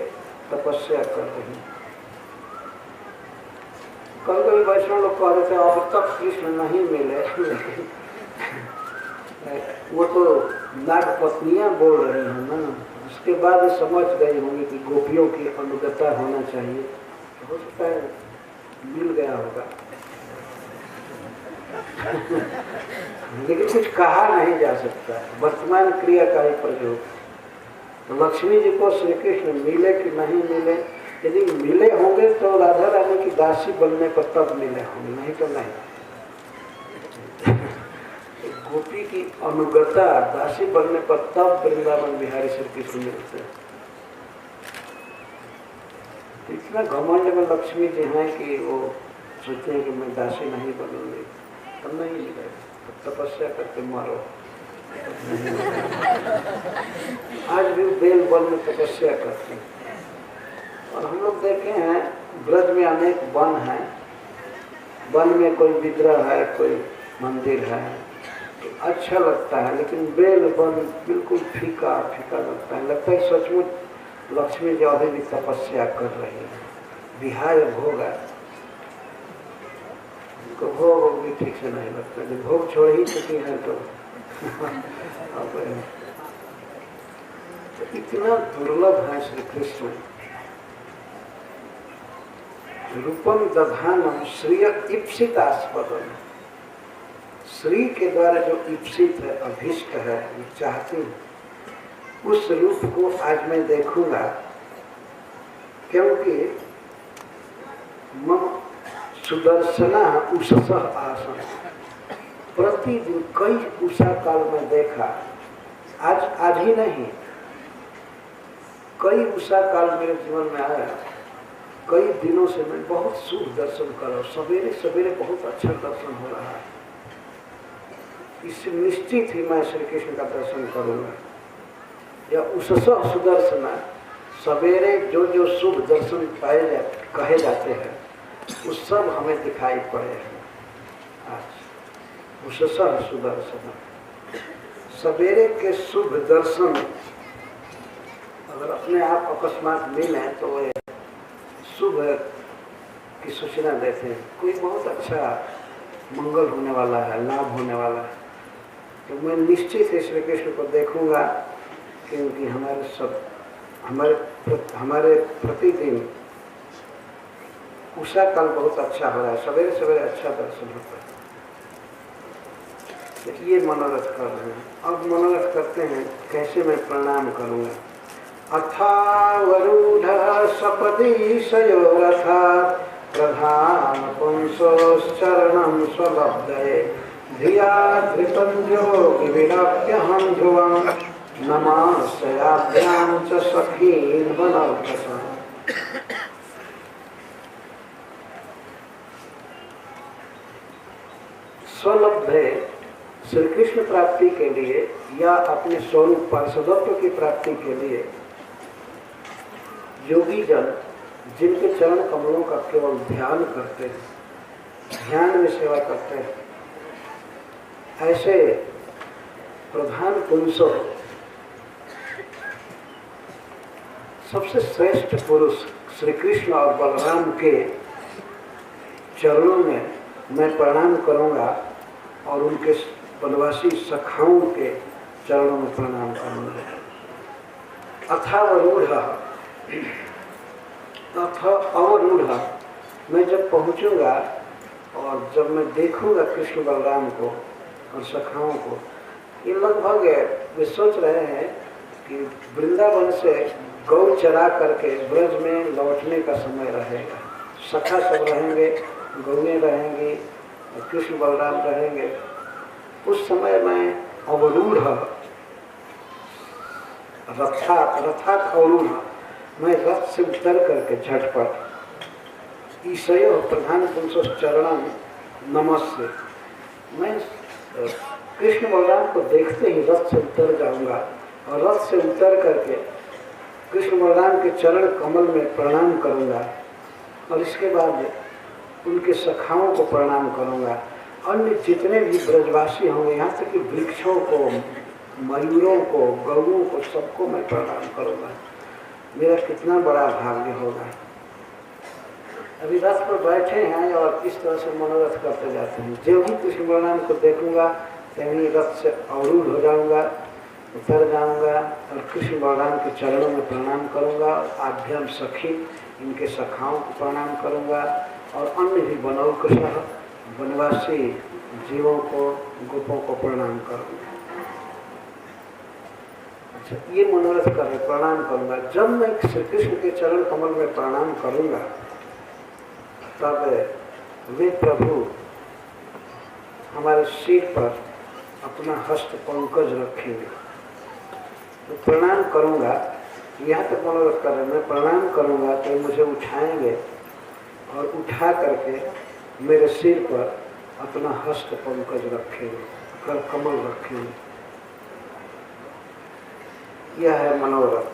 तपस्या कर रही। कभी कभी वैष्णव लोग कह देते हैं अब तक कृष्ण नहीं मिले, वो तो नागपत्नियां बोल रही हैं ना, उसके बाद समझ गई होंगी कि गोपियों की अनुगता होना चाहिए। हो सकता है मिल गया होगा लेकिन कुछ कहा नहीं जा सकता, वर्तमान क्रिया का ही प्रयोग। तो लक्ष्मी जी को श्री कृष्ण मिले कि नहीं मिले, यदि मिले होंगे तो राधा रानी की दासी बनने पर तब मिले होंगे, नहीं तो नहीं। गोपी की अनुगता दासी बनने पर तब वृंदावन बिहारी श्री कृष्ण मिलते हैं। इतना घमंड में लक्ष्मी जी हैं कि वो सोचते हैं कि मैं दासी नहीं बनूंगी, तब नहीं मिले, तपस्या करके मारो। आज भी बेल वन में तपस्या करते हैं। और हम लोग देखे हैं ब्रज में अनेक वन हैं, वन में कोई विग्रह है, कोई मंदिर है, तो अच्छा लगता है, लेकिन बेल वन बिल्कुल फीका फीका लगता है। लगता है सचमुच लक्ष्मी जी अभी भी तपस्या कर रही है, विहाय भोग है, उनको भोग भी ठीक से नहीं लगता। जब भोग छोड़ ही चुकी है तो इतना दुर्लभ है श्री कृष्ण। रूपम दधानम श्रिय ईप्सितास्पदम, श्री के द्वारा जो इप्सित है, अभीष्ट है, चाहती हूँ, उस रूप को आज मैं देखूंगा, क्योंकि मम सुदर्शना उषसः आसन। प्रतिदिन कई उषा काल में देखा, आज ही नहीं, कई उषा काल मेरे जीवन में आया। कई दिनों से मैं बहुत शुभ दर्शन कर रहा हूँ, सवेरे सवेरे बहुत अच्छा दर्शन हो रहा है। इससे निश्चित ही मैं श्री कृष्ण का दर्शन करूंगा। या उषसः सुदर्शना, सवेरे जो जो शुभ दर्शन कहे जाते हैं वो सब हमें दिखाई पड़े हैं आज। उषसः सुदर्शना, सवेरे के शुभ दर्शन अगर अपने आप अकस्मात मिले तो वे शुभ की सूचना देते हैं, कोई बहुत अच्छा मंगल होने वाला है, लाभ होने वाला है। तो मैं निश्चित ही श्री कृष्ण को देखूंगा, क्योंकि हमारे प्रतिदिन उषा काल बहुत अच्छा हो रहा है, सवेरे सवेरे अच्छा दर्शन होता है। तो ये मनोरथ कर रहे हैं। अब मनोरथ करते हैं कैसे मैं प्रणाम करूंगा। अथावरूढ़ सपदि सयोरथा प्रधान पुंसोश्चरणं स्वलब्धये धिया धृतंजोगि विरप्यहं ध्रुवं नमास्याभ्यां च सखीन् वनौकसम्। स्वलब्धे श्री कृष्ण प्राप्ति के लिए या अपने स्वरूप पार्षदत्व की प्राप्ति के लिए योगी जन जिनके चरण कमलों का केवल ध्यान करते हैं, ध्यान में सेवा करते हैं, ऐसे प्रधान पुरुषों, सबसे श्रेष्ठ पुरुष श्री कृष्ण और बलराम के चरणों में मैं प्रणाम करूंगा और उनके वनवासी सखाओं के चरणों में प्रणाम करूंगा। अथावरूढ़, अवरूढ़, मैं जब पहुंचूंगा और जब मैं देखूंगा कृष्ण बलराम को और सखाओं को, ये लगभग वे सोच रहे हैं कि वृंदावन से गौ चरा करके ब्रज में लौटने का समय रहेगा, सखा सब रहेंगे, गौएं रहेंगी, कृष्ण बलराम रहेंगे। उस समय में अवरूढ़, रथात अवरूढ़, मैं रथ से उतर करके झटपट ईशयो प्रधान पुरुषो चरणम नमस्ते, मैं कृष्ण बलराम को देखते ही रथ से उतर जाऊंगा और रथ से उतर करके कृष्ण बलराम के चरण कमल में प्रणाम करूंगा और इसके बाद उनके सखाओं को प्रणाम करूंगा। अन्य जितने भी ब्रजवासी होंगे, यहाँ तक कि वृक्षों को, मयूरों को, गौओं को, सबको मैं प्रणाम करूंगा। मेरा कितना बड़ा भाग्य होगा। अभी रथ पर बैठे हैं और इस तरह से मनोरथ करते जाते हैं। जो ही कृष्ण बलराम को देखूंगा तभी रथ से अवरूढ़ हो जाऊंगा, उतर जाऊंगा और कृष्ण बलराम के चरणों में प्रणाम करूंगा। आभ्यम सखी, इनके सखाओं को प्रणाम करूंगा और अन्य भी बनौकसः, वनवासी जीवों को, गोपों को प्रणाम करूंगा। अच्छा, ये मनोरथ कर प्रणाम करूंगा। जब मैं श्री कृष्ण के चरण कमल में प्रणाम करूंगा तब वे प्रभु हमारे सिर पर अपना हस्त पंकज रखेंगे। तो प्रणाम करूंगा, यहाँ तक मनोरथ कर रहे, मैं प्रणाम करूंगा तो मुझे उठाएंगे और उठा करके मेरे सिर पर अपना हस्त पंकज रखेंगे, कर कमल रखेंगे। यह है मनोरथ।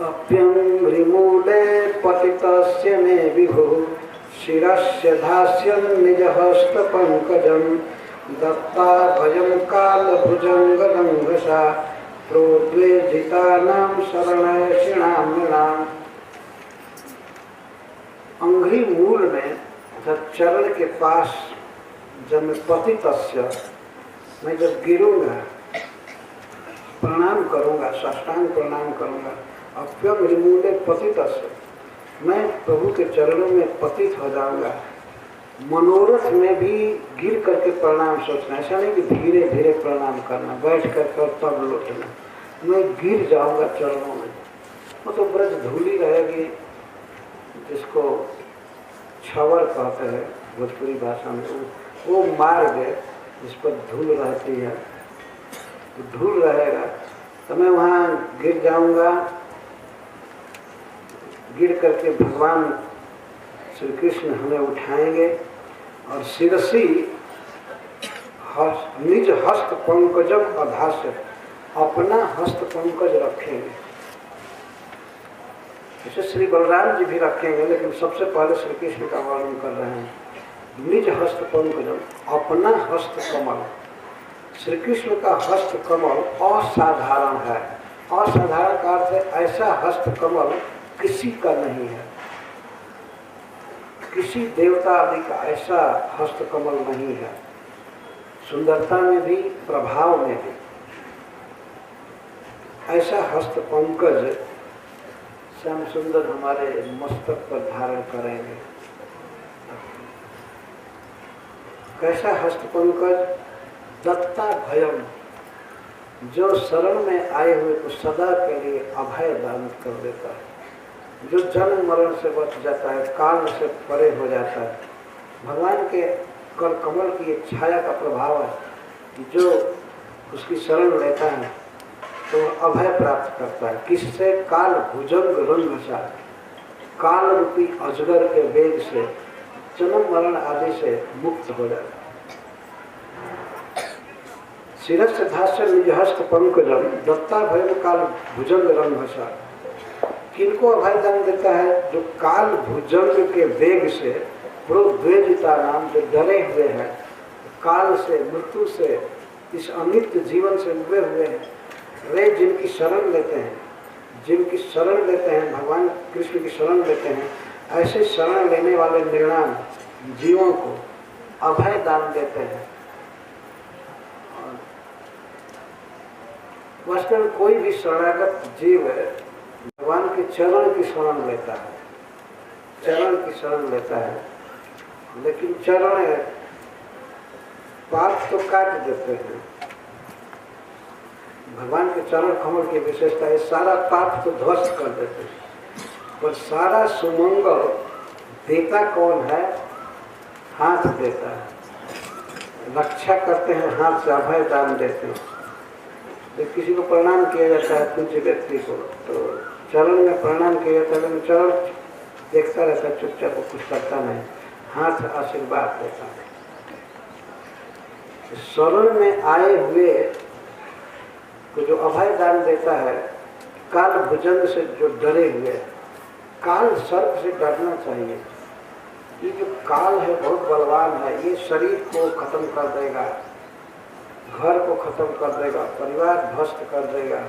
अप्यंघ्रिमूले पतितस्य मे विभु शिरस्य धास्यं निज हस्त पंकजं दत्ता भयं काल भुजंगलंघसा प्रोद्वेजितानां शरणैषिणां नृणाम्। अंघ्रि मूल में चरण के पास जब मैं पतितस्य, मैं जब गिरूंगा प्रणाम करूंगा, साष्टांग प्रणाम करूंगा। अप्यंघ्रिमूले पतितस्य, मैं प्रभु के चरणों में पतित हो जाऊंगा। मनोरथ में भी गिर करके प्रणाम सोचना, ऐसा नहीं कि धीरे धीरे प्रणाम करना, बैठ करके तब लौटना। मैं गिर जाऊंगा चरणों में, वो तो ब्रज धूली रहेगी, जिसको छवर कहते हैं भोजपुरी भाषा में, वो मार्ग जिस पर धूल रहती है, तो धूल रहेगा तो मैं वहाँ गिर जाऊंगा। गिर करके भगवान श्री कृष्ण हमें उठाएंगे और शिरसी निज हस्त पंकजम अधास्य, अपना हस्त पंकज रखेंगे। इसे श्री बलराम जी भी रखेंगे, लेकिन सबसे पहले श्री कृष्ण का वर्णन कर रहे हैं। निज हस्त पंकजम, अपना हस्त कमल। श्री कृष्ण का हस्त कमल असाधारण है। असाधारण का अर्थ है ऐसा हस्त कमल किसी का नहीं है, किसी देवता आदि का ऐसा हस्त कमल नहीं है, सुंदरता में भी प्रभाव में भी। ऐसा हस्त पंकज श्याम सुंदर हमारे मस्तक पर धारण करेंगे। कैसा हस्त पंकज? दत्ता भयम, जो शरण में आए हुए को सदा के लिए अभय दान कर देता है, जो जन्म मरण से बच जाता है, काल से परे हो जाता है। भगवान के कर कमल की एक छाया का प्रभाव है, जो उसकी शरण लेता है तो अभय प्राप्त करता है। किससे? काल भुजंग रंग सा, काल रूपी अजगर के वेग से, जन्म मरण आदि से मुक्त हो जाता है। शिरस धास्य निज हस्त पंकजम दत्ता भयम काल भुजंग रंग सा। किनको अभय दान देता है? जो काल भुजंग के वेग से, प्रोद्वेजिता नाम, जो डरे हुए हैं काल से, मृत्यु से, इस अनित्य जीवन से उबे हुए हैं, वे जिनकी शरण लेते हैं, जिनकी शरण लेते हैं, भगवान कृष्ण की शरण लेते हैं, ऐसे शरण लेने वाले निर्णाम जीवों को अभय दान देते हैं। वास्तव में कोई भी शरणागत जीव भगवान के चरण की शरण लेता है, चरण की शरण लेता है, लेकिन चरण पाप तो काट देते हैं। भगवान के चरण कमल की विशेषता है, सारा पाप तो ध्वस्त कर देते हैं, पर सारा सुमंगल देता कौन है? हाथ देता है, रक्षा करते हैं, हाथ से अभय दान देते हैं। जब किसी को प्रणाम किया जाता है, पूज्य व्यक्ति को, तो चरण में प्रणाम किया जाता है, लेकिन चरण देखता रहता है, चुपचाप कुछ करता नहीं, हाथ आशीर्वाद देता है। शरण में आए हुए को जो अभय दान देता है, काल भुजंग से जो डरे हुए, काल सर्प से डरना चाहिए। ये जो काल है बहुत बलवान है, ये शरीर को खत्म कर देगा, घर को खत्म कर देगा, परिवार ध्वस्त कर देगा।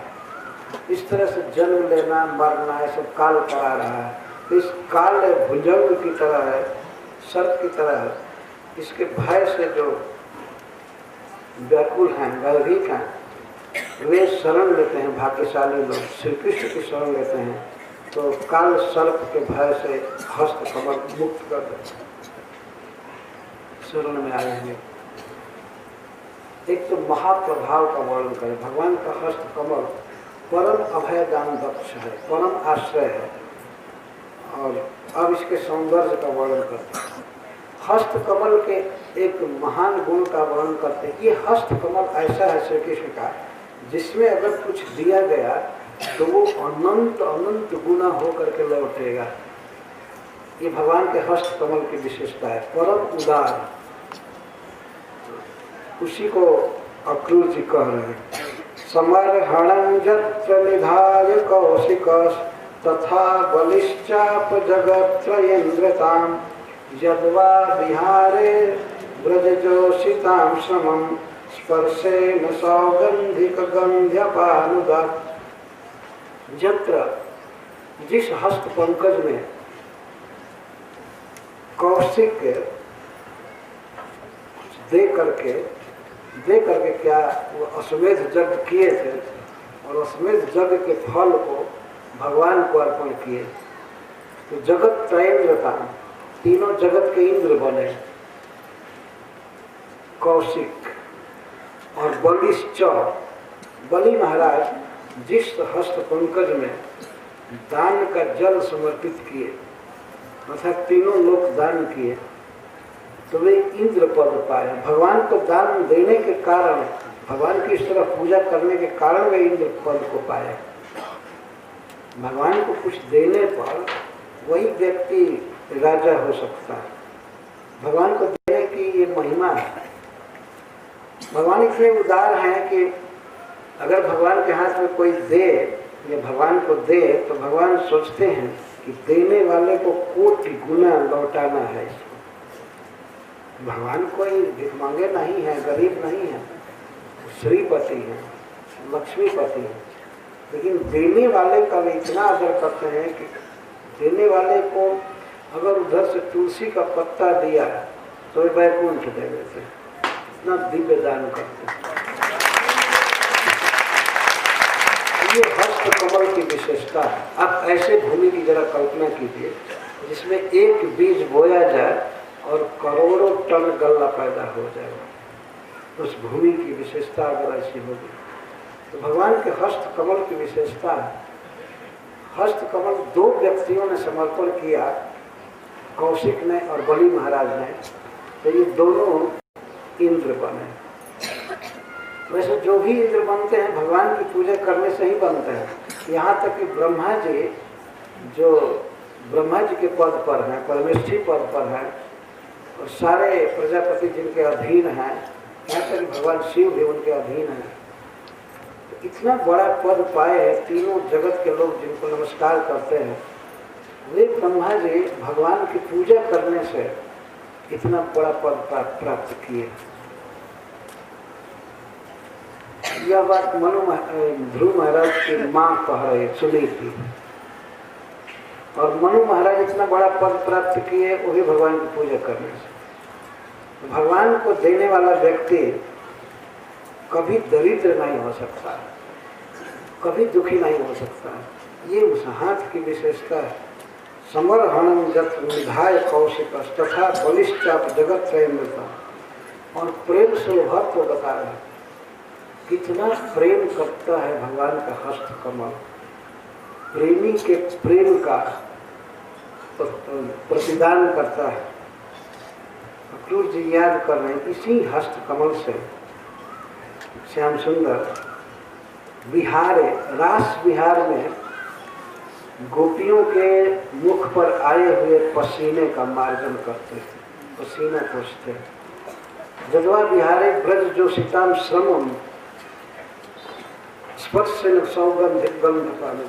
इस तरह से जन्म लेना मरना ये सब काल करा रहा है। तो इस काल भुजंग की तरह है, सर्प की तरह है। इसके भय से जो व्याकुल हैं, भयभीत हैं, वे शरण लेते हैं। भाग्यशाली लोग श्री कृष्ण की शरण लेते हैं, तो काल सर्प के भय से हस्त कमल मुक्त कर देते हैं। शरण में आए हैं। एक तो महाप्रभाव का वर्णन करें, भगवान का हस्त कमल परम अभय दान दक्ष है, परम आश्रय है। और अब इसके सौंदर्य का वर्णन करते हैं। हस्त कमल के एक महान गुण का वर्णन करते हैं। ये हस्त कमल ऐसा है श्री कृष्ण का, जिसमें अगर कुछ दिया गया तो वो अनंत अनंत गुना हो करके लौटेगा। ये भगवान के हस्त कमल की विशेषता है, परम उदार। उसी को अक्रूर जी कह रहे हैं। समर्हणं यत्र निधाय कौशिकस् तथा बलिश्चाप जगत्त्रयेन्द्रताम् यद्वा विहारे व्रजजोषितां समं स्पर्शेन सौगंधिक गंध्यपानुदात्। यत्र, जिस हस्त पंकज में कौशिक दे करके क्या वो अश्वमेध यज्ञ किए थे, और अश्वमेध यज्ञ के फल को भगवान को अर्पण किए, तो जगत त्रयेन्द्रता, तीनों जगत के इंद्र बने। कौशिक और बलिश्च। बलि महाराज जिस हस्त पंकज में दान का जल समर्पित किए, अर्थात तीनों लोग दान किए, तो वे इंद्र पद पाए। भगवान को दान देने के कारण, भगवान की इस तरह पूजा करने के कारण वे इंद्र पद को पाए। भगवान को कुछ देने पर वही व्यक्ति राजा हो सकता है। भगवान को देने की ये महिमा है। भगवान इतने उदार हैं कि अगर भगवान के हाथ में कोई दे या भगवान को दे, तो भगवान सोचते हैं कि देने वाले को कोटि गुना लौटाना है इसको। भगवान कोई भिखमंगे नहीं है, गरीब नहीं है, श्रीपति है, लक्ष्मीपति है, लेकिन देने वाले का भी इतना आदर करते हैं कि देने वाले को अगर उधर से तुलसी का पत्ता दिया तो वैकुंठ दे देते हैं, इतना दिव्य दान करते हैं। ये हस्त कमल की विशेषता है। आप ऐसे भूमि की जरा कल्पना कीजिए जिसमें एक बीज बोया जाए और करोड़ों टन गल्ला पैदा हो जाएगा। उस भूमि की विशेषता अगर ऐसी होगी तो भगवान के हस्त कमल की विशेषता है। हस्त कमल दो व्यक्तियों ने समर्पण किया, कौशिक ने और बलि महाराज ने, तो ये दोनों इंद्र बने। वैसे जो भी इंद्र बनते हैं भगवान की पूजा करने से ही बनते हैं। यहाँ तक कि ब्रह्मा जी, जो ब्रह्मा जी के पद पर हैं, परमेष्ठी पद पर हैं, और सारे प्रजापति जिनके अधीन हैं, यहाँ तक कि भगवान शिव भी उनके अधीन हैं। तो इतना बड़ा पद पाए हैं, तीनों जगत के लोग जिनको नमस्कार करते हैं, वे ब्रह्मा जी भगवान की पूजा करने से इतना बड़ा पद प्राप्त किए। यह बात ध्रुव महाराज की माँ कह रहे सुनी थी, और मनु महाराज इतना बड़ा पद प्राप्त किए वो भी भगवान की पूजा करने से। भगवान को देने वाला व्यक्ति कभी दरिद्र नहीं हो सकता, कभी दुखी नहीं हो सकता। ये उस हाथ की विशेषता है। समरहणम जत निधाय कौशिक तथा बलिष्ठाप जगत त्रयमृता। और प्रेम सुलभत्व को बता रहे हैं, कितना प्रेम करता है भगवान का हस्त कमल। प्रेमी के प्रेम का प्रतिदान करता है। अक्रूर जी याद कर रहे हैं, इसी हस्त कमल से श्याम सुंदर बिहार, रास बिहार में गोपियों के मुख पर आए हुए पसीने का मार्जन करते थे, पसीना पोंछते। जदवा बिहारे ब्रज जो सीताम श्रमम स्पर्श सौगंधिक गंध पाने।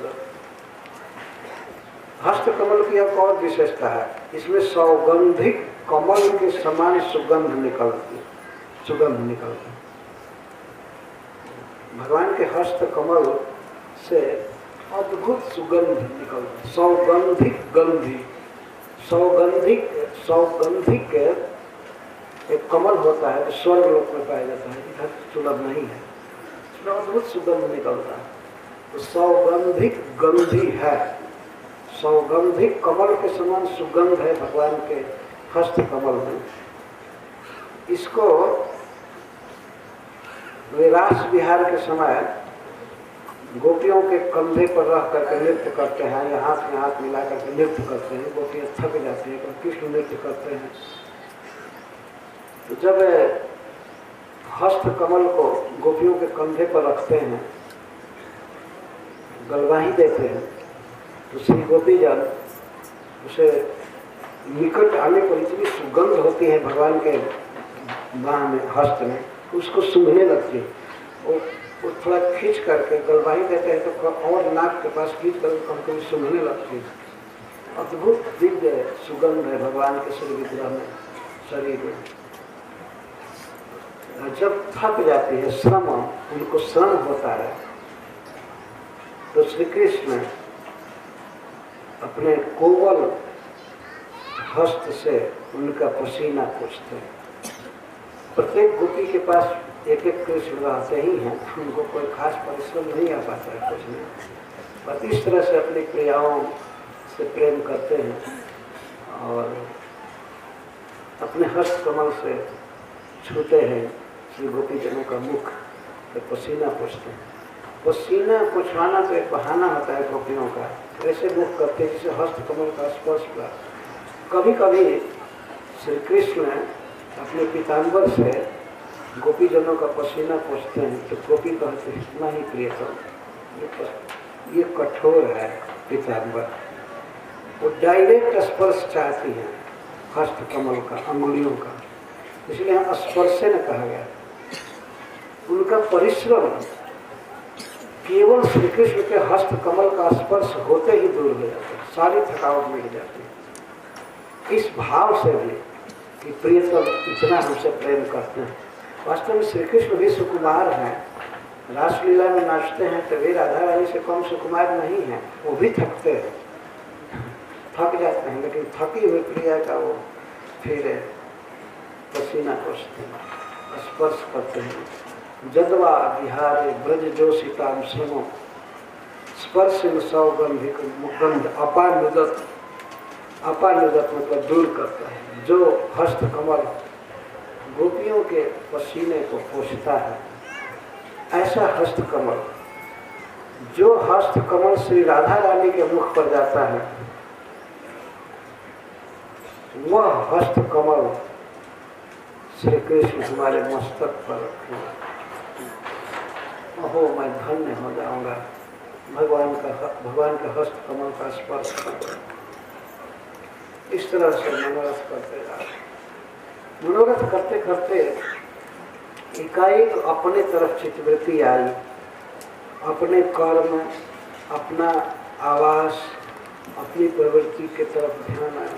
हस्त कमल की एक और विशेषता है, इसमें सौगंधिक कमल के समान सुगंध निकलती। भगवान के हस्त कमल से अद्भुत सुगंध निकलती। सौगंधिक एक कमल होता है, स्वर्ग लोक में पाया जाता है, इधर सुलभ नहीं है। इसमें अद्भुत सुगंध निकलता है, तो सौगंधिक गंधी है। सौगंधिक कमल के समान सुगंध है भगवान के हस्त कमल में। इसको विरास विहार के समय गोपियों के कंधे पर रख करके नृत्य करते हैं, या हाथ में हाथ मिला करके नृत्य करते हैं। गोपियाँ थक जाती हैं, कृष्ण नृत्य करते हैं। तो जब हस्त कमल को गोपियों के कंधे पर रखते हैं, गलवाही देते हैं, तो श्री गोपी जन उसे निकट आने पर इतनी सुगंध होती है भगवान के बाह में, हस्त में, उसको सूंघने लगती है। वो थोड़ा खींच करके गलवाही देते हैं तो और नाक के पास खींच कर हमको सूंघने लगती है। अद्भुत दिव्य सुगंध है भगवान के श्री विग्रह में, शरीर में। जब थक जाती है, श्रम, उनको श्रम होता है, तो श्री कृष्ण अपने कोमल हस्त से उनका पसीना पोंछते हैं। प्रत्येक गोपी के पास एक एक कृष्ण रहते ही हैं, उनको कोई खास परिश्रम नहीं आ पाता है कुछ नहीं, बस इस तरह से अपनी क्रियाओं से प्रेम करते हैं और अपने हस्त कमल से छूते हैं श्री गोपीजनों का मुख तो पसीना पोंछते हैं। पसीना पोंछवाना तो एक बहाना होता है गोपियों का, ऐसे मुख करते हैं जिसे हस्त कमल का स्पर्श हुआ। कभी कभी श्री कृष्ण अपने पीताम्बर से गोपीजनों का पसीना पोंछते हैं तो गोपी कहते हैं इतना ही प्रियतम ये कठोर है पीताम्बर। वो डायरेक्ट स्पर्श चाहती हैं हस्त कमल का, अंगुलियों का, इसलिए यहाँ स्पर्शन कहा गया। उनका परिश्रम केवल श्री कृष्ण के हस्त कमल का स्पर्श होते ही दूर हो जाता है, सारी थकावट मिट जाती है। इस भाव से भी कि प्रियतम इतना हमसे प्रेम करते हैं। वास्तव में श्री कृष्ण भी सुकुमार हैं, रासलीला में नाचते हैं तो वे राधा रानी से कम सुकुमार नहीं हैं, वो भी थकते हैं, थक जाते हैं, लेकिन थकी हुई प्रिया का वो फिर पसीना पोंछते हैं, स्पर्श करते हैं। जदवा विहारे ब्रज जोशिताम श्रमो स्पर्शन सौगंधिक मुगंध अपानुदत, अपानुदत मतलब दूर करता है। जो हस्त कमल गोपियों के पसीने को पोंछता है, ऐसा हस्त कमल, जो हस्त कमल श्री राधा रानी के मुख पर जाता है, वह हस्त कमल श्री कृष्ण हमारे मस्तक पर रखे। अहो मैं धन्य हो जाऊंगा भगवान के हस्त कमल का स्पर्श कर। इस तरह से मनोरथ करते जा रहे। मनोरथ करते करते एकाएक अपने तरफ चित्तवृत्ति आई, अपने कर्म, अपना आवास, अपनी प्रवृत्ति के तरफ ध्यान आया।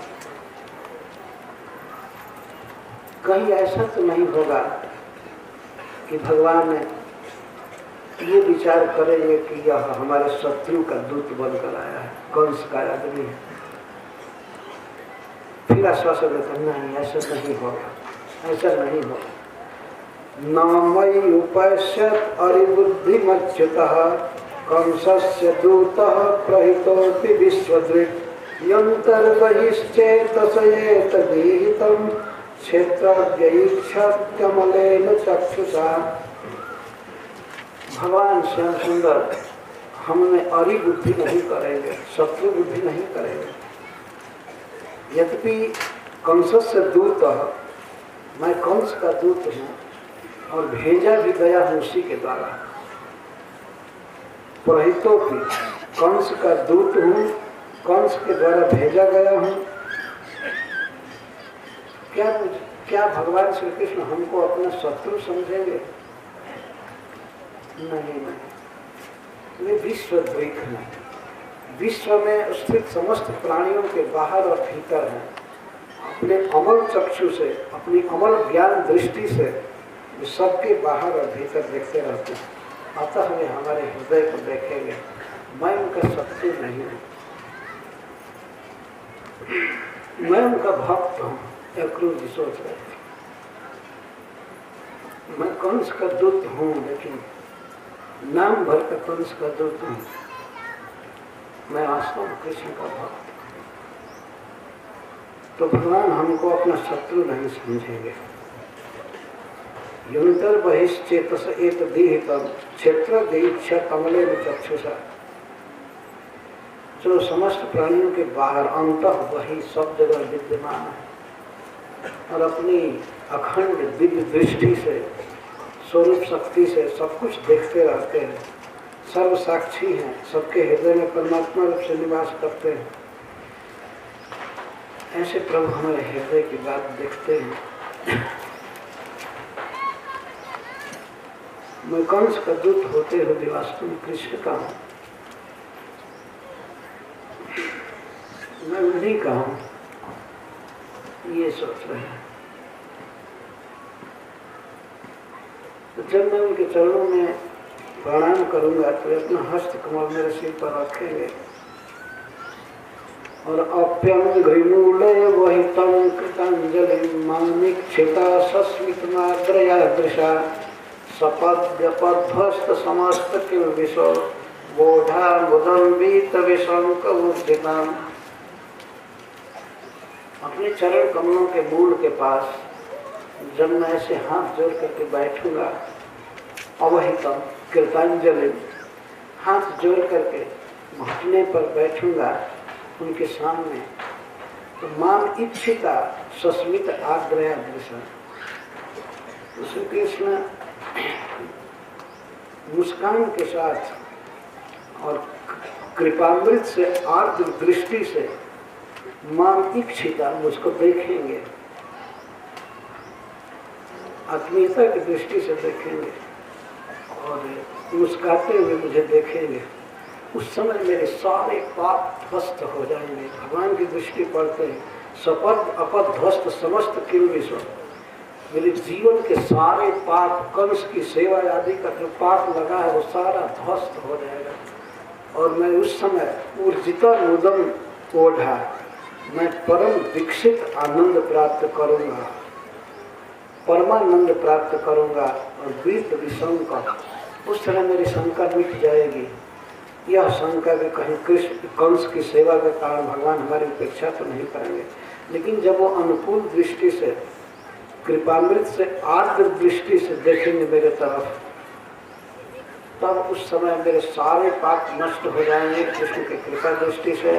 कहीं ऐसा तो नहीं होगा कि भगवान ने ये विचार करेंगे कि यह हमारे शत्रु का दूत बनकर आया है, कंस का आदमी है, फिर आश्वासन देता नहीं ऐसा नहीं होगा, ऐसा नहीं होगा। न मयि उपश्यत अरिबुद्धिमच्युतः कंसस्य दूतः प्रहितोऽपि विश्वदृक् यन्तर्बहिश्चेतसयेतदीहितं क्षेत्रज्ञैक्षत कमलेन चक्षुषा। भगवान श्याम सुंदर हमें अरि बुद्धि नहीं करेंगे, शत्रु बुद्धि नहीं करेंगे। यद्यपि कंस से दूत, मैं कंस का दूत हूँ और भेजा भी गया हूँ उसी के द्वारा। प्रहितों की कंस का दूत हूँ, कंस के द्वारा भेजा गया हूँ। क्या भगवान श्री कृष्ण हमको अपना शत्रु समझेंगे? नहीं, वे विश्वद्वैत हैं, विश्व में स्थित समस्त प्राणियों के बाहर और भीतर हैं। अपने अमल चक्षु से, अपनी अमल ज्ञान दृष्टि से वे सबके बाहर और भीतर देखते रहते हैं। अतः वे हमारे हृदय को देखेंगे। मैं उनका शत्रु नहीं हूँ, मैं उनका भक्त हूँ। क्रूर जी सोच रहे थे मैं कंस का दूत हूँ, लेकिन नाम भर का कंस का दूत हूँ, मैं वास्तव में कृष्ण का भक्त। तो भगवान हमको अपना शत्रु नहीं समझेंगे। युंतर बहिश्चेतस एतदीहितं क्षेत्र दीक्षा कमले में चक्षुषा। जो समस्त प्राणियों के बाहर अंतः वही सब जगह विद्यमान है और अपनी अखंड दिव्य दृष्टि से, स्वरूप शक्ति से सब कुछ देखते रहते हैं, सर्व साक्षी हैं, सबके हृदय में परमात्मा रूप से निवास करते हैं। ऐसे प्रभु हमारे हृदय की बात देखते हैं। मैं कंस का दूत होते हुए वास्तव में कृष्ण का हूँ, मैं उन्हीं का हूँ, ये सोच रहे हैं। तो जब मैं उनके चरणों में प्रणाम करूंगा तो अपना हस्त कमल मेरे सिर पर रखेंगे और अप्यम घृणूले वहितं कृतांजलि मानिक्षिता सस्मित माद्रया दृशा सपद्यपध्वस्त समस्त किल विशो बोधा मुदंबित विशंक उद्यताम। अपने चरण कमलों के मूल के पास जब मैं ऐसे हाथ जोड़ करके बैठूंगा, अवहितम कृतांजलि, हाथ जोड़ करके घुटने पर बैठूंगा उनके सामने, तो माम इच्छिता सस्मित आग्रह दृश्य। श्री कृष्ण मुस्कान के साथ और कृपामृत से आर्द्र दृष्टि से माम इच्छिता मुझको देखेंगे, आत्मीयता की दृष्टि से देखेंगे और मुस्काते हुए मुझे देखेंगे। उस समय मेरे सारे पाप ध्वस्त हो जाएंगे। भगवान की दृष्टि पड़ते ही सपद अपद ध्वस्त समस्त किलबिश, मेरे जीवन के सारे पाप, कंस की सेवा आदि का जो पाप लगा है वो सारा ध्वस्त हो जाएगा और मैं उस समय ऊर्जिता मुदम ओढ़ा, मैं परम दीक्षित आनंद प्राप्त करूंगा, परमानंद प्राप्त करूंगा और वीत विशंका, उस तरह मेरी शंका मिट जाएगी। यह शंका कि कहीं कृष्ण कंस की सेवा के कारण भगवान हमारी उपेक्षा तो नहीं करेंगे, लेकिन जब वो अनुकूल दृष्टि से कृपामृत से आर्द्र दृष्टि से देखेंगे मेरे तरफ, तब उस समय मेरे सारे पाप नष्ट हो जाएंगे कृष्ण की कृपा दृष्टि से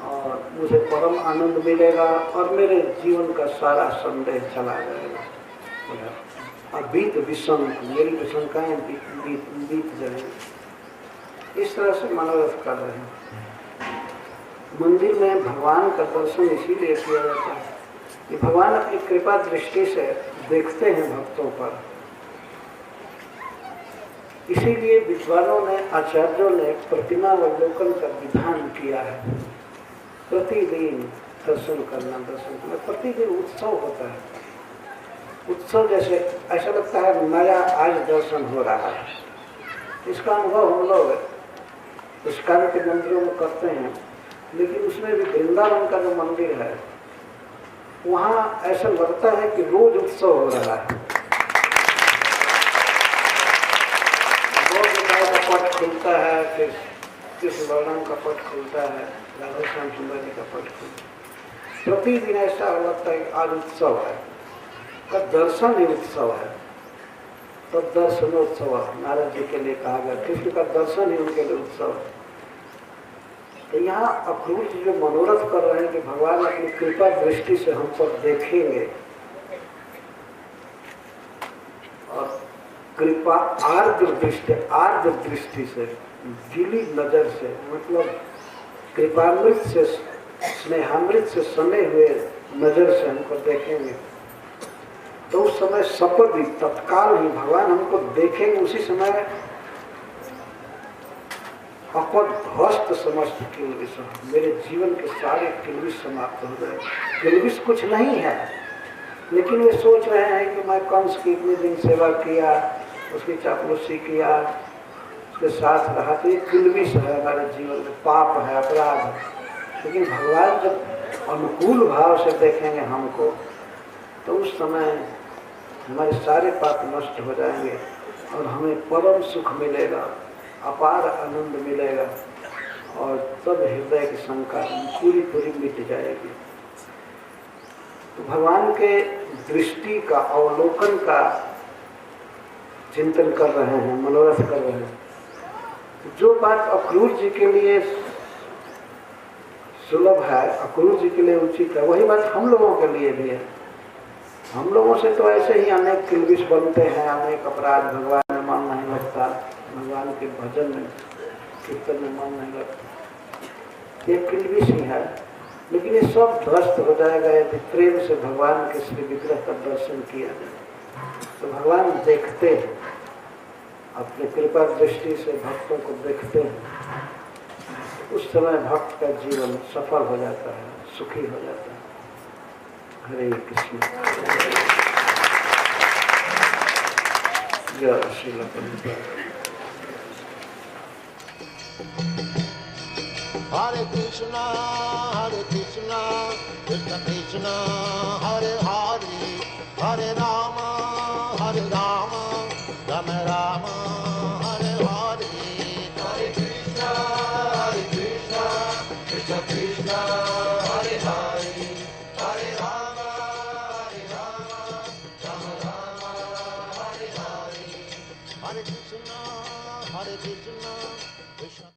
और मुझे परम आनंद मिलेगा और मेरे जीवन का सारा संदेह चला जाएगा। बीत विषंक, मेरी विशंकाएं बीत जाएंगी। इस तरह से मनोरथ कर रहे हैं। मंदिर में भगवान का दर्शन इसीलिए किया जाता है कि भगवान अपनी कृपा दृष्टि से देखते हैं भक्तों पर। इसीलिए विद्वानों ने, आचार्यों ने प्रतिमा अवलोकन का विधान किया है। प्रतिदिन दर्शन करना, दर्शन करना, प्रतिदिन उत्सव होता है। उत्सव जैसे ऐसा लगता है नया आज दर्शन हो रहा है। इसका अनुभव हम लोग पुष्कर के मंदिरों में करते हैं, लेकिन उसमें भी वृंदावन का जो मंदिर है वहाँ ऐसा लगता है कि रोज उत्सव हो रहा है। रोज का पट खुलता है, फिर कृष्ण बलराम का पट खुलता है, राधा श्याम सुंदर जी का पट खुलता है। प्रतिदिन ऐसा लगता है कि आज उत्सव है, का दर्शन ही उत्सव है। तो दर्शनोत्सव नारद जी के लिए कहा गया, कृष्ण का दर्शन ही उनके लिए उत्सव है। तो यहाँ अक्रूर जी जो मनोरथ कर रहे हैं कि भगवान अपनी कृपा दृष्टि से हम पर देखेंगे और कृपा आर्द्र दृष्टि से, गीली नजर से, मतलब कृपामृत से, स्नेहामृत से सने हुए नजर से हमको देखेंगे। तो उस समय सपद ही, तत्काल ही भगवान हमको देखेंगे। उसी समय अपद ध्वस्त समस्त किलबिश, मेरे जीवन के सारे किलबिश समाप्त हो गए। किलबिश कुछ नहीं है, लेकिन वे सोच रहे हैं कि मैं कंस की इतने दिन सेवा किया, उसकी चापलूसी किया, उसके साथ रहा, तो ये किलबिश है हमारे जीवन में, पाप है, अपराध है। लेकिन भगवान जब अनुकूल भाव से देखेंगे हमको, तो उस समय हमारे सारे पाप नष्ट हो जाएंगे और हमें परम सुख मिलेगा, अपार आनंद मिलेगा और तब हृदय की शंका पूरी मिट जाएगी। तो भगवान के दृष्टि का, अवलोकन का चिंतन कर रहे हैं, मनोरथ कर रहे हैं। जो बात अक्रूर जी के लिए सुलभ है, अक्रूर जी के लिए उचित है, वही बात हम लोगों के लिए भी है। हम लोगों से तो ऐसे ही अनेक किलबिश बनते हैं, अनेक अपराध, भगवान में मन नहीं लगता, भगवान के भजन में, कीर्तन में मन नहीं लगता, ये किलबिश ही है। लेकिन ये सब ध्वस्त हो जाएगा यदि प्रेम से भगवान के श्री विग्रह का दर्शन किया जाए। तो भगवान देखते हैं, अपने कृपा दृष्टि से भक्तों को देखते हैं। उस समय भक्त का जीवन सफल हो जाता है, सुखी हो जाता है। हरे कृष्ण। जय Shri Lakshmi. Hare Krishna, Krishna Krishna, Hare Hare, Hare Rama, Rama Rama, Hare Hare. Hare Krishna, Krishna Krishna, Hare Hare, Hare Rama, Rama Hare Krishna, Krishna